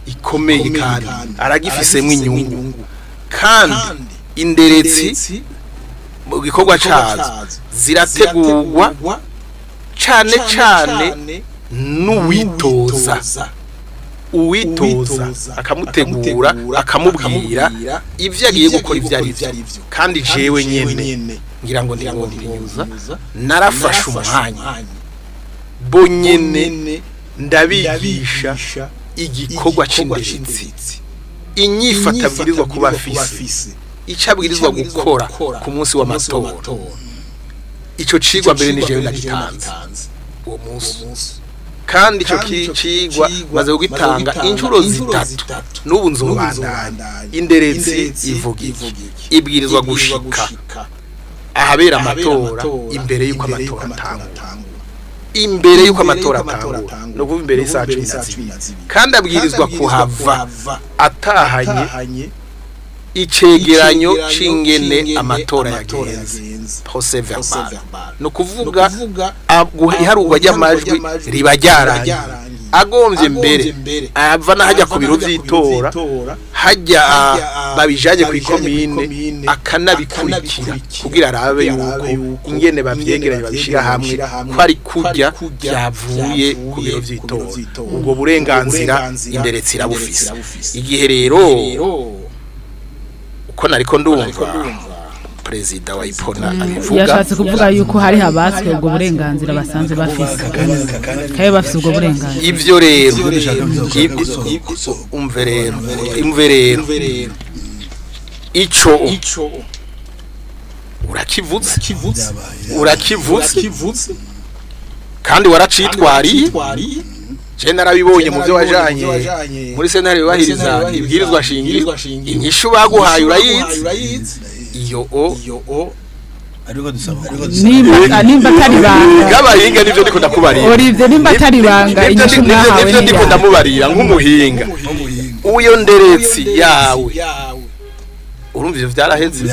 ikomeye kandi aragifisemwe inyungu kandi inderetsi mu gikorwa cazo zirategurwa cane n'uwitoza uwitoza akamutegura akamubwira ivyo agiye gukora ivyo ari byo kandi jewe nyene ngira ngo ndiboniriza narafashe umwanya bo nyene ndabigisha igikorwa c'inderetsi inyifata bwirizwa kuba afise icabwirizwa gukora ku munsi w'amatora ico cigwa mbere ni jewe nagitanze uwo munsi kandi ico cigwa maze kugitanga inshuro zitatu n'ubu nzobandanya inderetsi ivuga iki ibwirizwa gushika ahabera amatora imbere yuko amatora atangura no kuva imbere y'isa 12 kandi abwirizwa kuhava atahanye icegeranyo cingene amatora yagenze procès verbal no kuvuga iharugwa ry'amajwi riba ryarangiye agombye mbere ava nahajya ku biro vy'itora hajya babijaje ku ikomine akanabikurikira kugira arabe yuko ingene bavyegeranye babishira hamwe ko ari kurya byavuye ku biro vy'itora ubwo burenganzira inderetsi irabufise igihe rero uko nariko ndumva perezida wa Ipona abivuga yashatse kuvuga yuko hari habatswe ubwo burenganzira basanze bafise kaye bafise ubwo burenganzira ivyo rero umve rero ico urakivutse kandi waracitwariye je narabibonye mu byo wajanye muri sentare bibahiriza ibwirizwa shingiro inyishu baguhaye urayizi iyo ariko dusaba nimba atari banga gabahinga nivyo ndiko ndakubarira Olivier nimba atari banga inyishu nahawe nivyo ndiko ndamubarira nk'umuhinga uyo nderetsi yawe urumva ivyo vyaraheze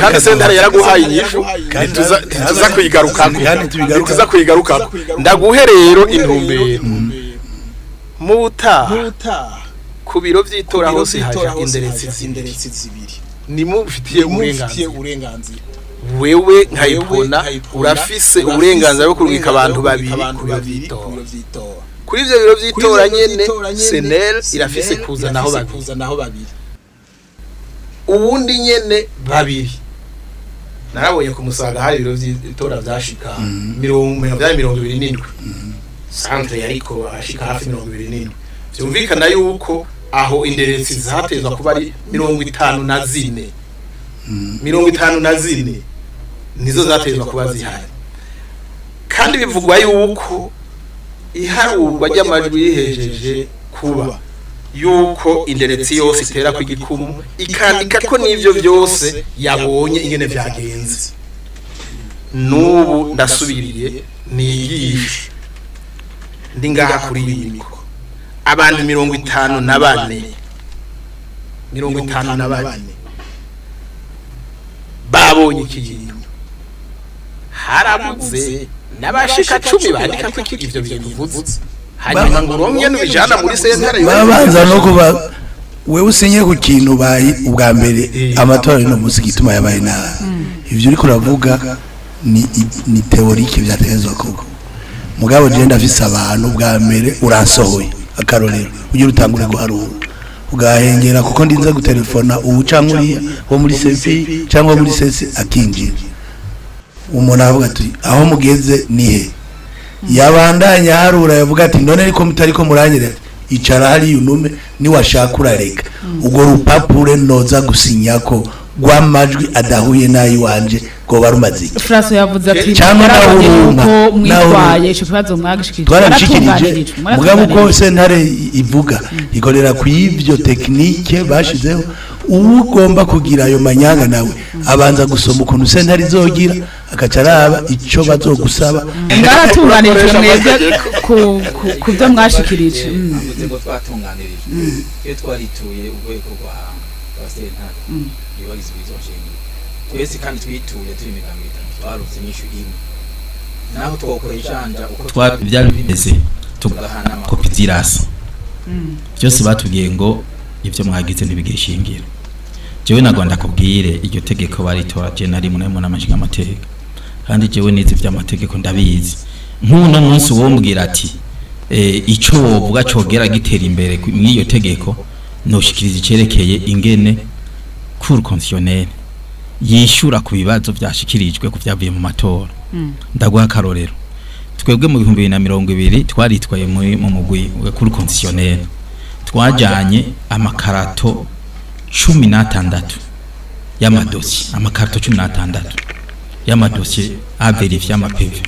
kandi sentare yaraguhaye inyishu tuza kuyigarukako ndaguhe rero intumbero mu butaha ku biro vy'itora hose haja inderetsi zibiri nimufitiye uburenganzira wewe nkayibona urafise uburenganzira bwo kurungika abantu babiri ku biro vy'itora kuri ivyo biro vy'itora nyene senel irafise kuzanaho babiri ubundi nyene babiri narabonye ku Musaga hari ibiro vy'itora vyashika 27 santre yariko ashika hafi 27 vyumvikana yuko aho inderetsi zatezwa kuba ari 54 54 nizo zatezwa kuba zihari kandi bivugwa yuko iharurwa ry'amajwi yihejeje kuba yuko inderetsi yose itera ku gikumu ikandika ko n'ivyo byose yabonye ingene vyagenze n'ubu ndasubiriye nigisha ndi ngaha kuri yiko abantu 54 babonye ikintu harabuze n'abashika 10 bandika ko ivyo bivuze hanyuma ngo romye n'ubijana muri sentare babanza no kuba wewe usenye ku kintu bayi ubwa mbere amatora no musi gituma yabaye na ivyo uriko uravuga ni teorike byatezwa koko mugabo je ndafise abantu bwa mbere uransohoye akarorero uje rutangure guharura ugahengera kuko ndinze gutelefona ubucankuriya wo muri CP cyangwa muri sesi akinjira umuntu avuga ati aho mugeze nihe yabandanya harura yavuga ati none ariko mutariko muranyire icara hari yunume ni washaka urareka ugo rupapure noza gusinyako gwamajwi adahuye nayi wanje go barumaziki Fraso yavuze ati cyangwa naho mwitwaye ico kibazo mwagishikije twarashikirije mugabo ko sentare ivuga ikorera ku ivyo technique bashizeho ugomba kugira ayo manyanga nawe abanza gusoma ukuntu sentare izogira akacaraba ico bazogusaba mwaratunganirije mwebwe ku byo mwashikirije ngo twatunganirije iyo twarituye urwego rwa sentare ibibagize bizoshinga twese kandi twituye turi migambo itatu twarutse nyishu imwe naho twokora ijanja uko twabyari bimeze tugahana kopi zirasa byose batubwiye ngo ivyo mwagize ntibigishingiro jewe nagwanda kubwire iryo tegeko baritora je nari munemo n'amashinga amateka kandi jewe nizi vy'amategeko ndabizi nk'uno munsi wombwira ati ico wovuga cogera gitera imbere mw'iyo tegeko noshikiriza icerekeye ingene cour constitutionnelle yishura ku bibazo byashikirijwe ku byavuye mu matora ndaguha karorero twebwe mu 2020 twaritwaye mu mugwi wa cour constitutionnelle twajanye amakarato 16 y'amadosi amakarato 16 y'amadosi averifiye amapeve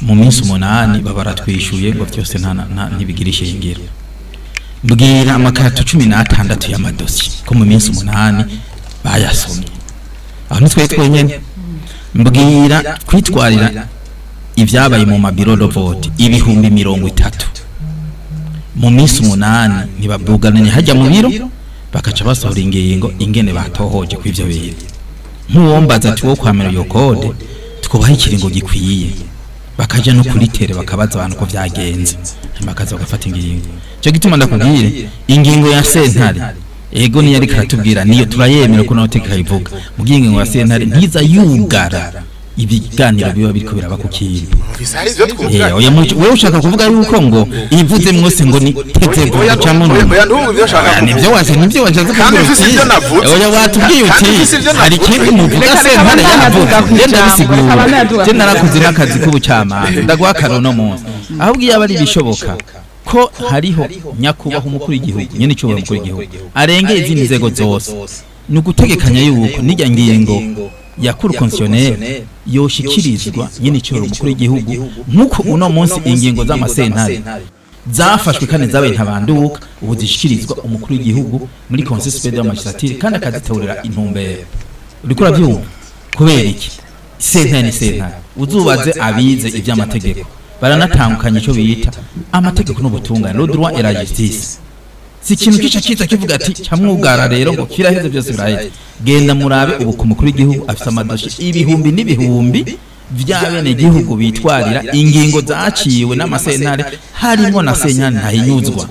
mu minsi 8 babaratwishuye ngo byose ntibigirishe ingiro mbwira amakarato 16 y'amadosi ko mu minsi 8 bayasomye aho nitwe twenyene mbwira kwitwarira ivyabaye mu mabiro de vote ibihumbi 30 mu minsi 8 ntibabugananye hajya mu biro bakaca basohora ingingo ingene batohoje ku ivyo bintu nk'uwombaza ati wo kwamera yo code twubaha ikiringo gikwiye bakaja no kuri tere bakabaza abantu ko vyagenze bakaza bagafata ingingo cyo gituma ndakubwire ingingo ya sentare ego ni yari karatubwira niyo turayemera ko naho tekeka ivuga mugingo ya sentare ntiza yugara ibiganiro biba biriko biraba ku kintu oya wewe ushaka kuvuga yuko ngo ivuze mwose ngo ni tetevo cyangwa nibyo waje kuvuga oya watubwiye uti hari kintu muvuga sentare yavuga genda bisigura je narakoze n'akazi k'ubucama ndaguha karono munsi ahubwo yaba ari bishoboka ko hariho nyakubaho umukuru w'igihugu nyene ico umukuru w'igihugu arengeye izindi nzego zose nugutegekanya yuko nijya ngingo ya cour constitutionnelle yoshikirizwa nyine ico umukuru w'igihugu nkuko uno munsi ingingo z'amasentare zafashwe kandi zabaye ntabanduka ubu zishikirizwa umukuru w'igihugu muri conseil supérieur de magistrature kandi akazitorera intumbero uriko uravyumva kubera iki sentare uzubaze abize ivy'amategeko baranatangukanye ico bita amategeko n'ubutungane le droit et la justice si kintu kica kiza kivuga ati cyamwugara rero ngo kiraheze byose birahe genda murabe ubu ku mukuru w'igihugu afite amadoshi ibihumbi n'ibihumbi vy'abene gihugu bitwarira ingingo zaciwe n'amasentare harimo na senyane ntahinyuzwa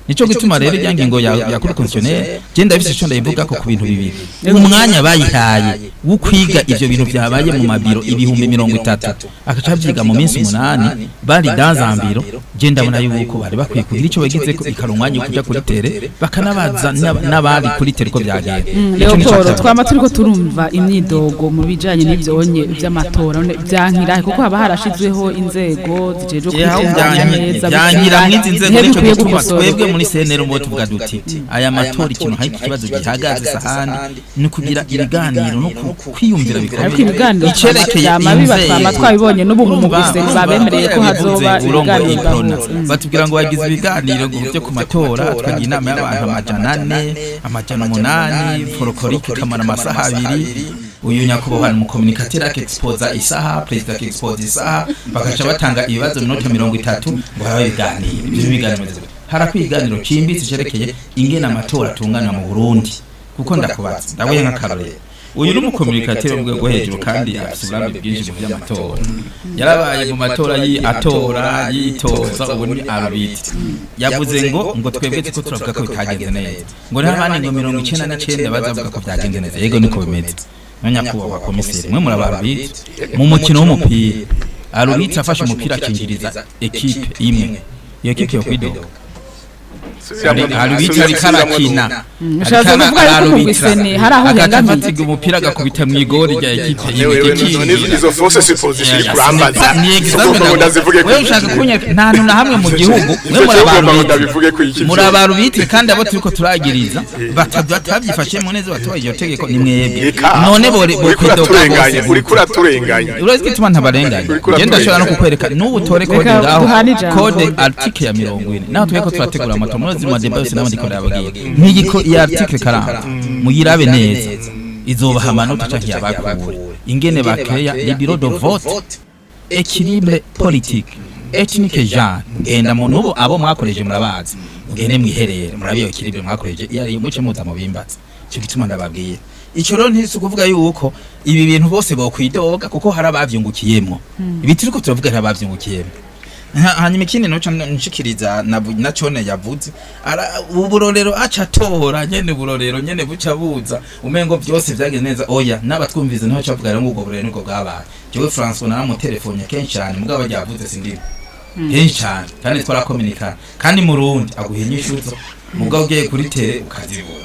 nico gituma rero yangingo ya cour constitutionnelle je ndabise cyo ndayivuga ko ku bintu bibiri umwanya bayihaye wo kwiga ivyo bintu byabaye mu mabiro ibihumbi 30 akaca byiga mu minsi 8 bari danzambiro je ndabona yuko bari bakwiye kugira ico bagize ko ikarumwanya kuja kuri tere bakanabaza n'abari kuri tere ko byagenda Leoporo twama turiko turumva imyidogo mu bijanye n'ivyonye by'amatora byankira kuko haba harashizweho inzego zijeje kwitanga neza byankira mwizi nzego nico gituma twebwe muri CNL mbo tuvuga duti aya matora ikintu hari ikibazo gihagaze sahandi ni kugira ibiganiro no kwiyumvira bikomeye icerekeye amabibatwa twabibonye n'ubu mu mugise babemereye ko hazoba ibiganiro batubwira ngo bagize ibiganiro byo ku matora twagira inama y'abantu amajana 8 forokorike kamara amasaha 2 uyu nyakubahwa mu communicateur akexposa isaha president akexposa isaha bagaca batanga ibibazo minota 30 ngo habe ibiganiro ibyo biganiro harakwiganiro cimbitse cerekeye ingena amatora atunganywa mu Burundi kuko ndakubaza ndabuye nk'akarorero uyu n'umu communicateur mu rwego hejuru kandi afisurambe bwinshi mu by'amatora yarabaye mu matora atora yitoza ubu ni arbitre yavuze ngo twebwe ko turavuga ko bitagenze neza ngo n'abandi ngo 99 bazavuga ko byagenze neza yego niko bimeze nyakubahwa komiseri mwe murabarbitre mu mukino w'umupira arbitre afashe umupira akinjiriza equipe imwe iyo equipe yo kwidoga arbitre arikarakina Ushaza kuvuga yuko mugwiseni hari aho yangamiye umupira agakubita mu igori rya equipe imwe izo force supposition kurambaza ngo ndazivuge ko ushaka kunya nta hantu na hamwe mu gihugu mwe murabarbitre kandi abo turiko turagiriza batabyifashe mu neza batoye iyo tegeko ni mwebwe none bore kwidoga uri kuraturenganya uretse kituma ntabarenganya genda shora no kukwereka n'ubu tore code ngaho code article ya 40 naho tweko turategura amato muzi madeba yose n'abandi ko yabagiye nk'igiko ya article 40 muyirabe neza izobaha amanota canke yabakure ingene bakeya les bureaux de vote équilibre politique ethnique genre genda mu nubo abo mwakoreje murabazi ngene mwiherere murabiyo équilibre mwakoreje yari muce muza mu bimbaza cyo gituma ndababwiye ico rero ntisi kuvuga yuko ibi bintu bose bokwidoga kuko hari abavyungukiyemo ibi turiko turavuga hari abavyungukiyemo hanyuma ikindi noca nshikiriza na cone yavuze uburorero acatora nyene burorero nyene buca buza umengo byose byagenze neza oya nabatwumvize ntaho cavuga rero ngo burorero niko bwabaye jewe François naramu telefone kenshi cyane mugabo yavuze sindimo kenshi cyane kandi twarakomunika kandi mu Rundi aguhenye ishuzo mugabo ugiye kuri tele ukazibura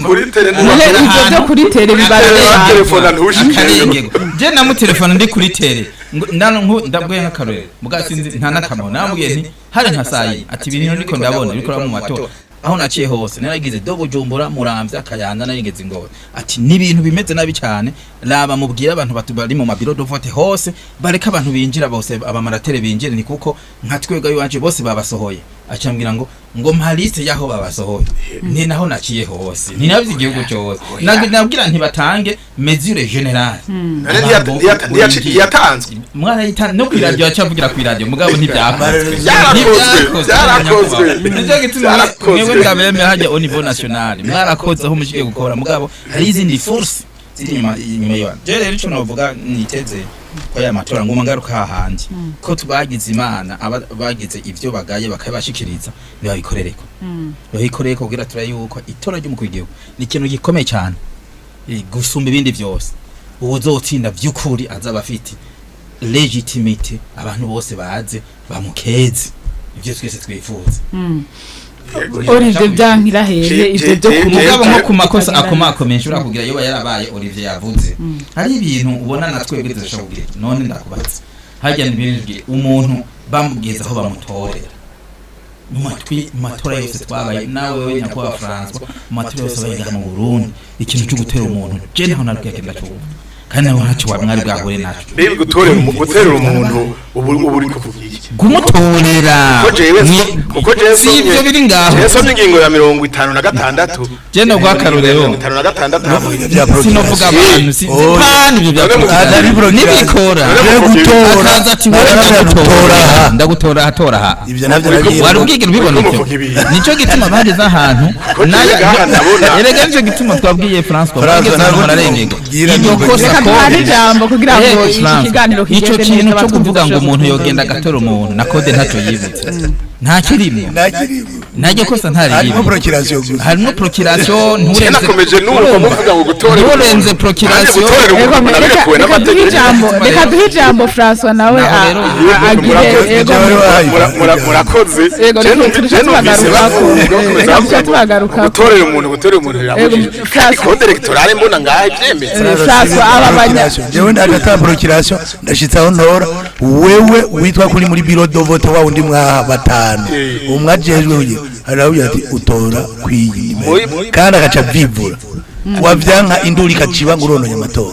kuri tele n'ibyo kuri tele bibarera telefone ntushikire je na mu telefone ndi kuri tele ndabwiye nk'akarorero mugasinzi nta nakamwe nambwiye nti hari nka sayi ati ibintu niko ndabona bikora mu matora aho naciye hose naragize dobo jumbura muramvya akayanda narigeze ingoro ati nibintu bimeze nabi cyane laba mubwira abantu batubari mu mabiro de vote hose bareka abantu binjira bose abamaratere binjire ni kuko nka twega yanje bose babasohoye acambira ngo mpariste yaho babasohoye ni naho naciye hose ni nabyo igihugu cyose nabwira nti batange mesure generale yatanzwe mwana yita no kwiradio acavugira kwiradio mugabo ntibyakozwe nivyo gituma mwewe ndabeme haje au niveau national mwarakoze aho mushike gukora mugabo hari izindi force ziri inyuma yawe je rero ico novuga niteze ko ya matora nguma ngaruka hahandi ko tubagize imana bagize ivyo bagaye bakabashikiriza nibabikorereko babikorereko kugira turayuko itora ry'umukuru w'igihugu ni ikintu gikomeye cyane gusumba ibindi byose uzotsinda by'ukuri azaba afite legitimate abantu bose baze bamukeze ibyo twese twifuza Olivier byankira hehe ibyo byo kumugabo nko ku makosa akomakomesha urakugira yoba yarabaye Olivier yavuze hari ibintu ubona natwe bidashobora none ndakubatse hajya n'ibindi umuntu bamubwiza aho bamutorera mu matora yose twabaye nawe we nyakwa François mu matora yose bayiga mu Burundi ikintu cyo gutera umuntu je naho narukagenda cyo kandi naho ntacyo wamwari bwahure naco mbere gutera umuntu ubu uri kuvuga kumutorera kuko jewe si ibyo biri ngaho jewe n'ingingo ya 56 je no gwakarorero 56 sinovuga abantu si pani ibyo byakora nibikora gutora akaza ati ndagutora hatora ibyo navyo nagiye wari ubwigiro bibona cyo nico gituma bageze ahantu erega nje gituma twabwiye François bageze ahantu hararengega ibyo kosa hari jambo kugira ngo ikiganiro ico kintu cyo kuvuga ngo umuntu yogenda gatora umuntu na code ntacyo yibutse nta kirimo najye kosa ntari harimo procuration harimo procuration nturenze nakomeje n'uko muvuga ngo gutore nturenze procuration reka duhe ijambo François nawe agire murakoze gutorera umuntu code electorale mbona ngaha ibyemeze François ababanya jewe ndagata procuration ndashitsaho ntora wewe witwa kuri muri bureau de vote wa undi mwaha batanu batanu umwe ajejwe kugira aravuga ati utora kwiyi kandi agaca vyivura wavyanka induri kaciba ngurononye amatora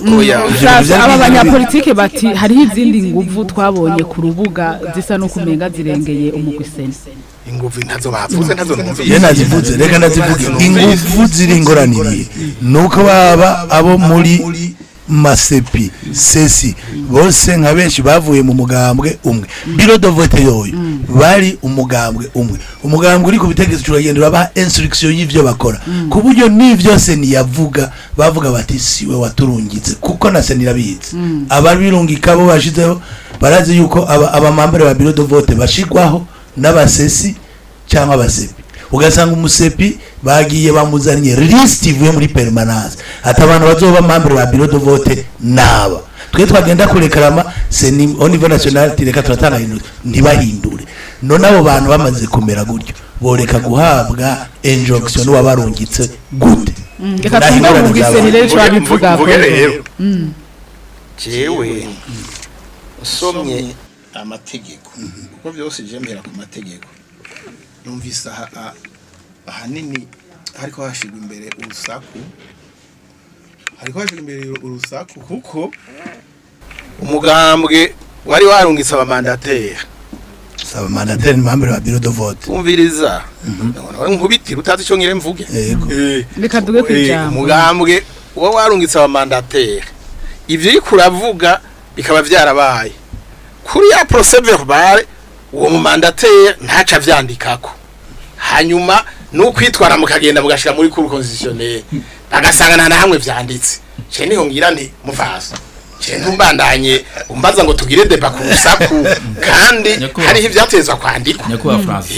sasa aba banyapolitike bati hariho izindi nguvu twabonye ku rubuga zisa no kumenga zirengeye umugwiseni inguvu ntazo bavuze ntazo numvise ye nazivuze reka nazivuge inguvu ziri ngoraniriye nuko baba abo muri masepi sesi bose nka benshi bavuye mu mugambwe umwe biro de vote yoyo bari umugambwe umugambwe uri ku bitekerezo turagendera baha instruction y'ivyo bakora ku buryo n'ivyo se niyavuga bavuga bati siwe waturungitse kuko na se nirabizi ababirungika bo bashizeho barazi yuko abamambere ba biro de vote bashigwaho n'abasesi cyangwa abasepi ugasanga umusepi bagiye bamuzanye list ivuye muri permanence ati abantu bazoba membre ba bureau de vote naba twe twagenda kurekarama c'est au niveau national tireka turatanga ntibahindure none abo bantu bamaze kumera gutyo boreka guhabwa injonction wabarungitse gute reka tumwe mu bwisenire cyo babivuga ko jewe usomye amategeko kuko byose jemera ku mategeko numvise ahanini hariko hashirwa imbere urusaku kuko umugambwe wari warungitse abamandateri ni membre wa bureau de vote umviriza nkubitira utazi cyo ngire mvuge reka duge kwijambo umugambwe wo warungitse abamandateri ivyo ikuravuga bikaba vyarabaye kuri ya procès verbal uwo mumandateri ntaca vyandikako hanyuma nukwitwara mukagenda mugashira muri cour constitutionnelle bagasanga nta hamwe vyanditse je niho ngira nti muvasa je ntumbandanye umbaza ngo tugire debat ku rusaku kandi hari ivyatezwa kwandikwa nyakuba France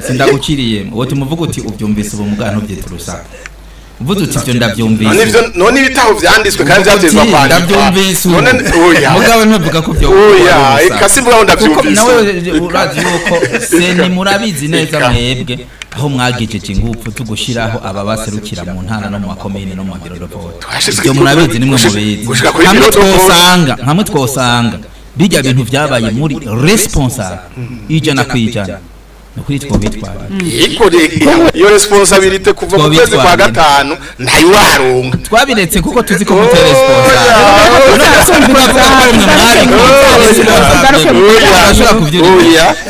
sindagukiriye uwo tumuvuga uti ubyumvise ubu mugano bye turusaku uvuze uti byo ndabyumvise none ibitaho vyanditswe kandi vyatezwa kwandikwa ndabyumvise mugabo ntuvuga ko byo oya ikasivuga ngo ndavyumvise nawe urazi yuko seni murabizi neza mwebwe aho mwagejeje ingupfu tugushiraho ababaserukira mu ntara no mu makomine no mu biro de vote byo murabizi nimwe mubizi hamwe twosanga bijya bintu vyabaye muri responsable ijana kwijana nukuri twobitwara iyo responsabilité kuva mu kwezi kwa gatanu ntayo waronka twabiretse kuko tuzi ko mutera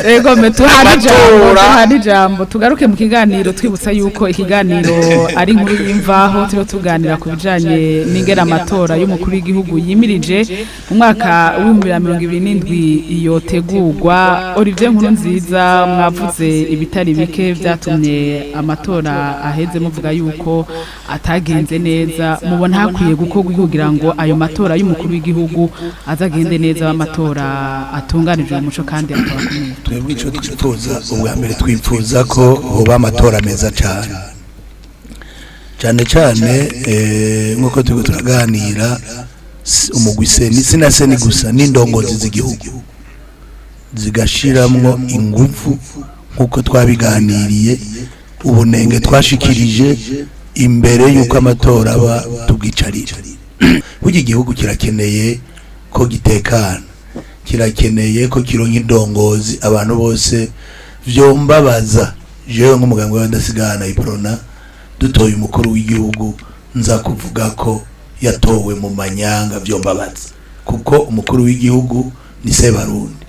ego tuhari jambo tugaruke mu kiganiro twibutsa yuko ikiganiro ari nkuru y'imvaho tiro tuganira ku bijanye n'ingera amatora y'umukuru w'igihugu yimirije mu mwaka wa 2027 yotegurwa Olivier Nkurunziza mwavuze ibitari bike byatumye amatora aheze muvuga yuko atagenze neza mubona hakwiye gukorwa kugira ngo ayo matora y'umukuru w'igihugu azagende neza amatora atunganijwe mu muco kandi atabakomeye twebwe ico twifuza ubwa mbere twifuza ko hoba amatora meza cyane nkuko turiko turaganira umugwiseni sinaseni gusa n'indongozi z'igihugu zigashiramwo ingufu nkuko twabiganiriye ubunenge twashikirije imbere yuko amatora aba tubwicarira burya igihugu kirakeneye ko gitekana kirakeneye ko kironka indongozi abantu bose vyombabaza jewe nk'umuganga w'abadasigana iprona dutoye umukuru w'igihugu nza kuvuga ko yatowe mu manyanga vyombabaza kuko umukuru w'igihugu ni Sebarundi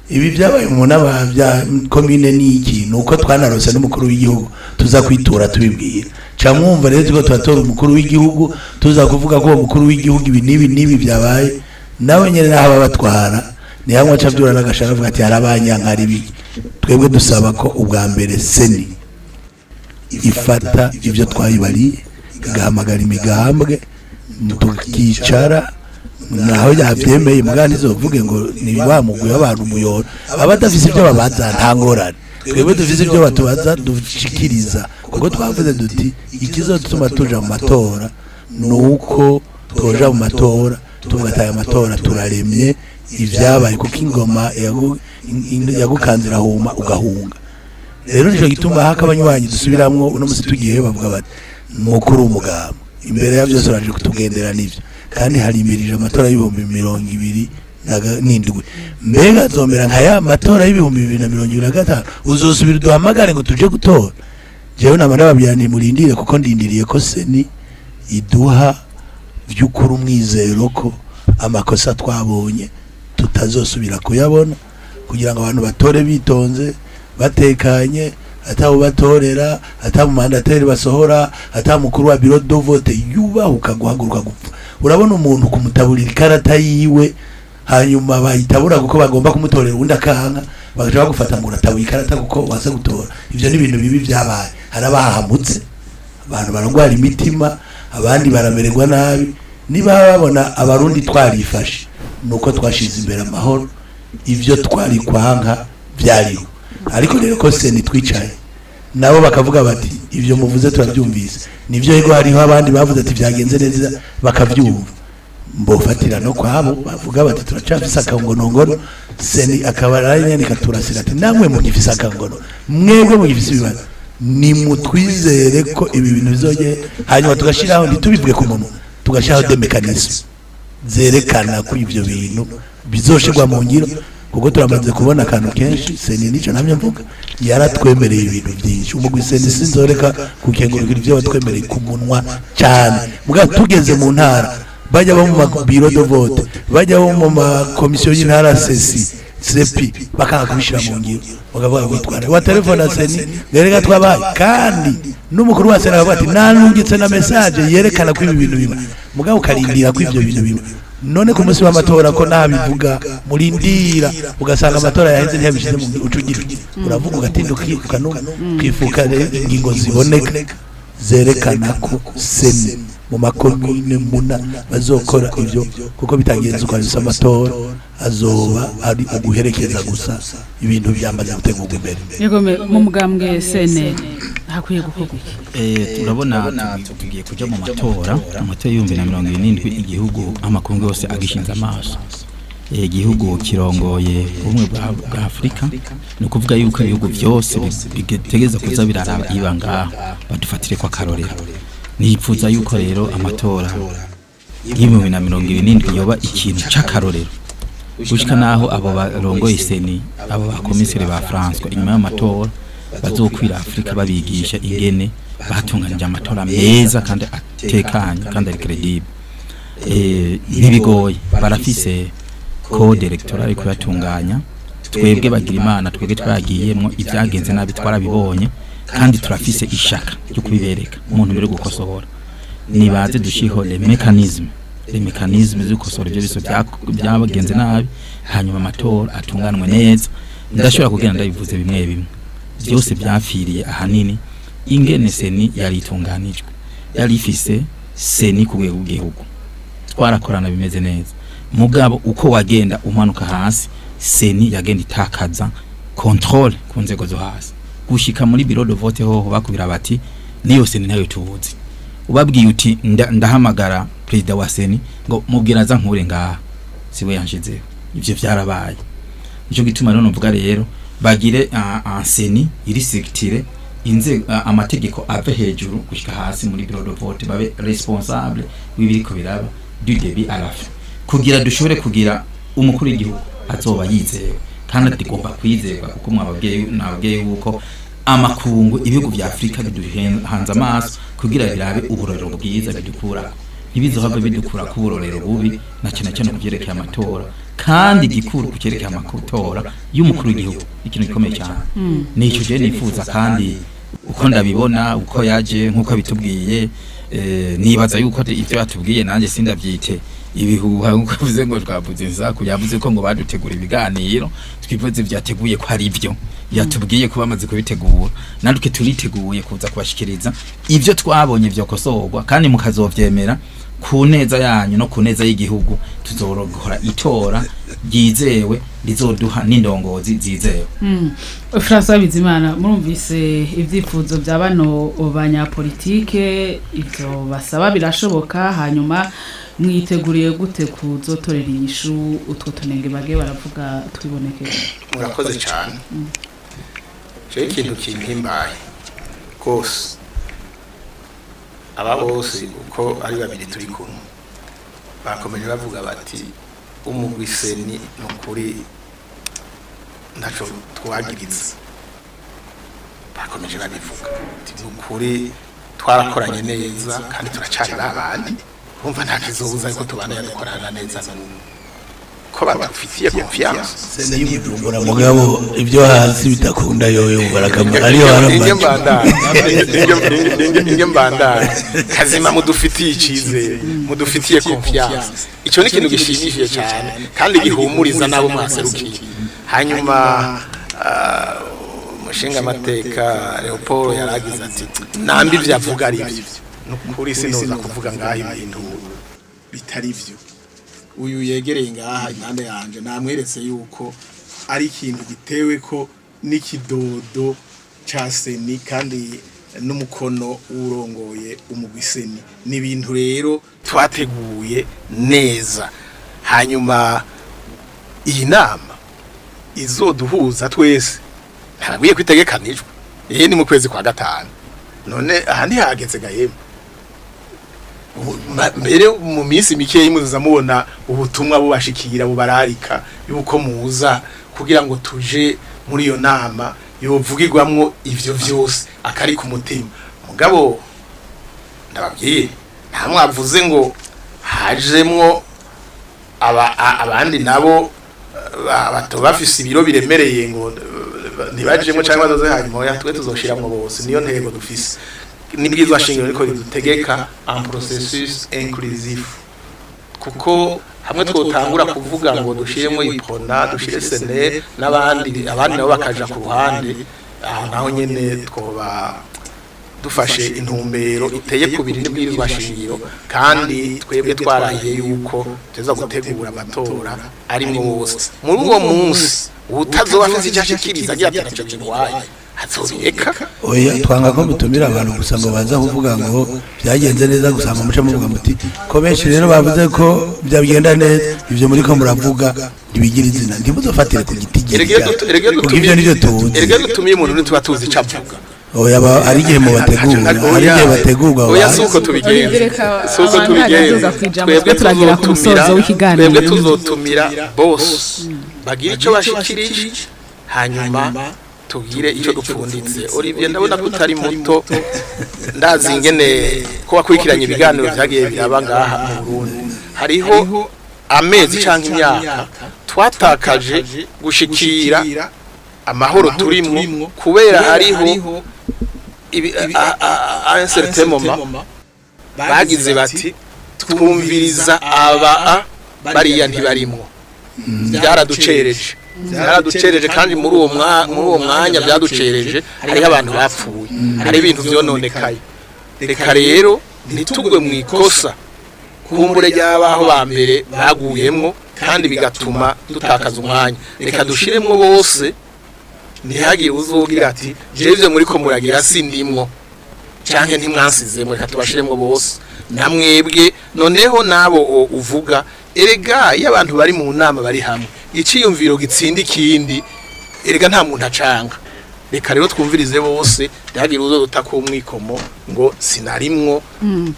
ibi byabaye mu nabavya commune niki nuko twanarose n'umukuru w'igihugu tuza kwitura tubibwira camwumva rero tuko twatora umukuru w'igihugu tuza kuvuga ko umukuru w'igihugu ibi nibi byabaye nawe nyene naho batwara ni hamwe acavyura n'agashaka avuga ati harabanyankari ibi twebwe dusaba ko ubwa mbere seni ifata ivyo twayibariye igahamagara imigambwe tukicara naho yavyemeye mugandi zovuge ngo ni bamuguye abantu umuyoro abadafise ibyo babaza ntangorane twebwe dufise ibyo batubaza dushikiriza kuko twavuze duti ikizotuma tuja mu matora nuko toja mu matora tugataye amatora turaremye ivyabaye kuko ingoma yagukanzira huma ugahunga rero nico gituma haka abanywanyi dusubiramwo uno musi tugiye bavuga bati mukuru w'umugabo imbere ya byose baje kutugendera nivyo kandi hari imirije amatora y'ibihumbi 2027 n'indwi mbega zomera nka ya matora y'ibihumbi 2025 uzosubira duhamagare ngo tuje gutora jewe namara babyani murindire kuko ndindiriye ko seni iduha by'ukuri umwizero ko amakosa twabonye tutazosubira kuyabona kugira ngo abantu batore bitonze batekanye atabu batorera atabu mandateri basohora atamukuru wa bureau de vote yubahuka guhaguruka gupfa urabona umuntu kumutaburira ikarata yiwe hanyuma bayitabura kuko bagomba kumutorera undi akanka bagaca bagufata ngo uratabuye ikarata kuko waze gutora ivyo ni ibintu bibi byabaye harabahamutse abantu barangwara imitima abandi baramererwa nabi niba babona abarundi twarifashe nuko twashize imbere amahoro ivyo twari kwanka byariho ariko rero ko seni twicaye nabo bakavuga bati ivyo muvuze turabyumvise nivyo yego hariho abandi bavuze ati byagenze neza bakavyumva mbofatira no kwabo bavuga bati turacafisa akangono seni akabaranye nikaturasira ati namwe mugifisa akangono mwebwe mugifisa ibibazo ni mutwizere ko ibi bintu bizoge hanyuma tugashiraho ntitubivuge ku muntu tugashiraho de mechanisme zerekana ko ivyo bintu bizoshirwa mu ngiro kuko turamaze kubona akantu kenshi seni nico namye mvuga yaratwemereye ibintu byinshi umugwi seni sinzoreka kukengurukira ivyo batwemereye ku munwa cyane muga tugeze mu ntara bajya bo mu bureau de vote bajya bo mu komisiyo y'intara sepi bakanga kubishira mu ngiro bakavuga kwitwara wa telefone seni gereka twabaye kandi n'umukuru wa sena bati nanungitse na message yerekana ko ibi bintu biba muga ukarindira ko ivyo bintu biba none ku munsi w'amatora ko nabivuga murindira ugasanga amatora yaheze ntiyabishize mu ucugira uravuga ugatinduka ukifuka ingingo ziboneka zerekana ko seni mu makomine muna bazokora ivyo kuko bitagenze ukwandisa amatora azoba ari uguherekeza gusa ibintu byamaze gutegurwa imbere yego mu mugambwe sene hakwiye gukorwa turabona tugiye kuja mu matora y'ibihumbi 2027 igihugu amakungu yose agishinze amaso igihugu kirongoye ubumwe bwa Afrika no kuvuga yuko ibihugu byose bitegeza kuza biraraba ibanga badufatire kwa karorero nipfuza yuko rero amatora y'ibihumbi 2027 yoba ikintu c'akarorero gushika naho abo barongoye seni abo bakomiseri ba François inyuma y'amatora bazokwira Afrika babigisha ingene batunganije amatora meza kandi atekanye kandi ari credible nibigoye barafise code electorale kuyatunganya twebwe bagira imana twebwe twagiyemwo ibyagenze nabi twarabibonye kandi turafise ishaka ryo kubibereka umuntu mbere gukosora nibaze dushiho le mechanisme zo gukosora ibyo biso byabagenze nabi hanyuma amatora atunganwe neza ndashobora kugenda ndabivuze bimwe byose byafiriye ahanini ingene seni yari itunganijwe yari ifise seni ku rwego rw'igihugu twarakorana bimeze neza mugabo uko wagenda umanuka hasi seni yagenda itakaza control ku nzego zo hasi gushika muri bureau de vote ho bakubira bati niyo seni nayo tubuzi ubabwiye uti ndahamagara president wa seni ngo mubwira za nkure ngaha siwe yanshizeho ivyo byarabaye nico gituma none mvuga rero bagire seni iri sectire inze amategeko ave hejuru gushika hasi muri bureau de vote babe responsable w'ibiriko biraba du début à la fin kugira dushobore kugira umukuru w'igihugu azoba yizewe kandi atigomba kwizerwa kuko mwababwiye yuko amakungu ibihugu bya Afrika biduhanze amaso kugira birabe uburorero bwiza bidukura ntibizohava bidukura ku burorero bubi na cyane kuvyerekeye amatora kandi gikuru kucerekeye amatora y'umukuru w'igihugu ikintu gikomeye cyane nico je nifuza kandi uko ndabibona uko yaje nkuko bitubwiye nibaza yuko ivyo batubwiye nanjye sindavyite ibihuha nkuko bivuze ngo twavuze nzaku yavuze ko ngo badutegura ibiganiro twivuze byateguye ko hari ivyo yatubwiye ko bamaze kubitegura natwe turiteguye kuza kubashikiriza ivyo twabonye byo kosorwa kandi mukazovyemera ku neza yanyu no ku neza y'igihugu tuzorogora itora ryizewe rizoduha n'indongozi zizewe. François Bizimana murumvise ivyifuzo bya bano banyapolitike ivyo basaba birashoboka hanyuma mwiteguriye gute kuzotorera inyishu utwo tunenge bage baravuga twibonekeye. Murakoze cyane. Je ikintu kimpimbaye kose aba bose uko ari babiri turi kumwe bakomeje bavuga bati umugwiseni nukuri ndaco twagiriza bakomeje babivuga nukuri twarakoranye neza kandi turacari babandi umva nta kizobuza ariko tubana yadukorana neza ko badufitiye confiance sene y'ubujumbura mugabo ibyo hasi bitakunda yoyo barakamara ariyo inge mbandara kazima mudufitiye icizere mudufitiye confiance ico ni ikintu gishimishije cyane kandi gihumuriza nabo mwaserukiye hanyuma umushinga amateka Leopold yaragize ati nambi byavuga ari byo nukuri sinoza kuvuga ngaho ibintu bitari byo uyu yegereye ngaha impande yanje namweretse yuko ari ikintu gitewe ko n'ikidodo ca seni kandi n'umukono urongoye umugwiseni ni ibintu rero twateguye neza hanyuma iyi nama izoduhuza twese ntabwiye kwitegekanijwe ni mu kwezi kwa gatanu none ahandi hageze gahema mbere mu minsi mikeyi muzaza mubona ubutumwa bubashikira bubararika yuko muza kugira ngo tuje muri iyo nama yovugirwamwo ivyo vyose akari ku mutima mugabo ndababwiye nta mwavuze ngo hajemwo abandi nabo bato bafise ibiro biremereye ngo ntibajemwo cyangwa bazoze hanyuma twe tuzoshiramwo bose niyo ntego dufise nibwirizwa shingiro niko ridutegeka un processus inclusif kuko hamwe twotangura kuvuga ngo dushiremo ipona dushire sene n'abandi nabo bakaja ku ruhande aho naho nyene twoba dufashe intumbero iteye kubiri nibwirizwa shingiro kandi twebwe twarahiye yuko tuza gutegura amatora ari mwose muri uwo munsi utazoba afite icyashikiriza agira ati naco kinwaye hazobireka oya twanga ko mutumira abantu gusa ngo baza kuvuga ngo byagenze neza gusa muce muvuga muti ko benshi rero bavuze ko byagenda neza ivyo muri ko muravuga ntibigira izina ndimuzofatire ku giti gihe ivyo nivyo tuzi erega dutumiye umuntu tuba tuzi icavuga oya ari gihe mu bategura ari gihe bategurwa oya suko tubigenza twebwe turagira ku musozo w'ikiganiro twebwe tuzotumira boss bagira ico bashikirije hanyuma tugire icyo dupfunditse Olivier ndabona ko utari muto ndazi ingene ko wakurikiranye ibiganiro byagiye biraba ngaha mu Burundi hariho amezi cyangwa imyaka twatakaje gushikira amahoro turimo kubera hariho un certain moment bagize bati twumviriza bariya ntibarimo byaraducereje kandi muri uwo mwanya byaducereje hariho abantu bapfuye hari ibintu byononekaye reka rero ntitugwe mu ikosa kumbure ry'abaho ba mbere baguyemwo kandi bigatuma dutakaza umwanya reka dushiremwo bose ntihagire uzogira ati jewe muri ko muragira sindimwo canke ntimwansizemo reka tubashiremwo bose namwebwe noneho nabo uvuga erega iyo abantu bari mu nama bari hamwe iciyumviro gitsinda ikindi erega nta muntu acanga reka rero twumvirize bose ntihagire uzoduta ku mwikomo ngo sinarimwo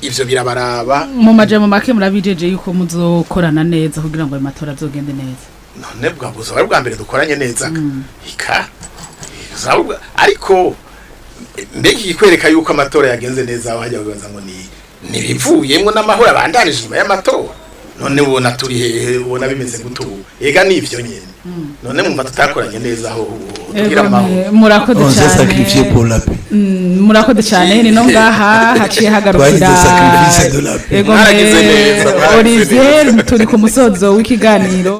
ivyo birabaraba mu majambo make murabijeje yuko muzokorana neza kugira ngo amatora azogende neza none bwabuze bari bwa mbere dukoranye neza ariko mbeki kwereka yuko amatora yagenze neza aho hajya kubaza ngo ni bivuyemwo n'amahoro abandanije nyuma y'amatora none ubona turi hehe ubona bimeze gutubu ega nivyo nyene none mumva tutakoranye neza aho tugira amahoro murakoze cyane ni no ngaha haciye hagarukira Olivier turi ku musozo w'ikiganiro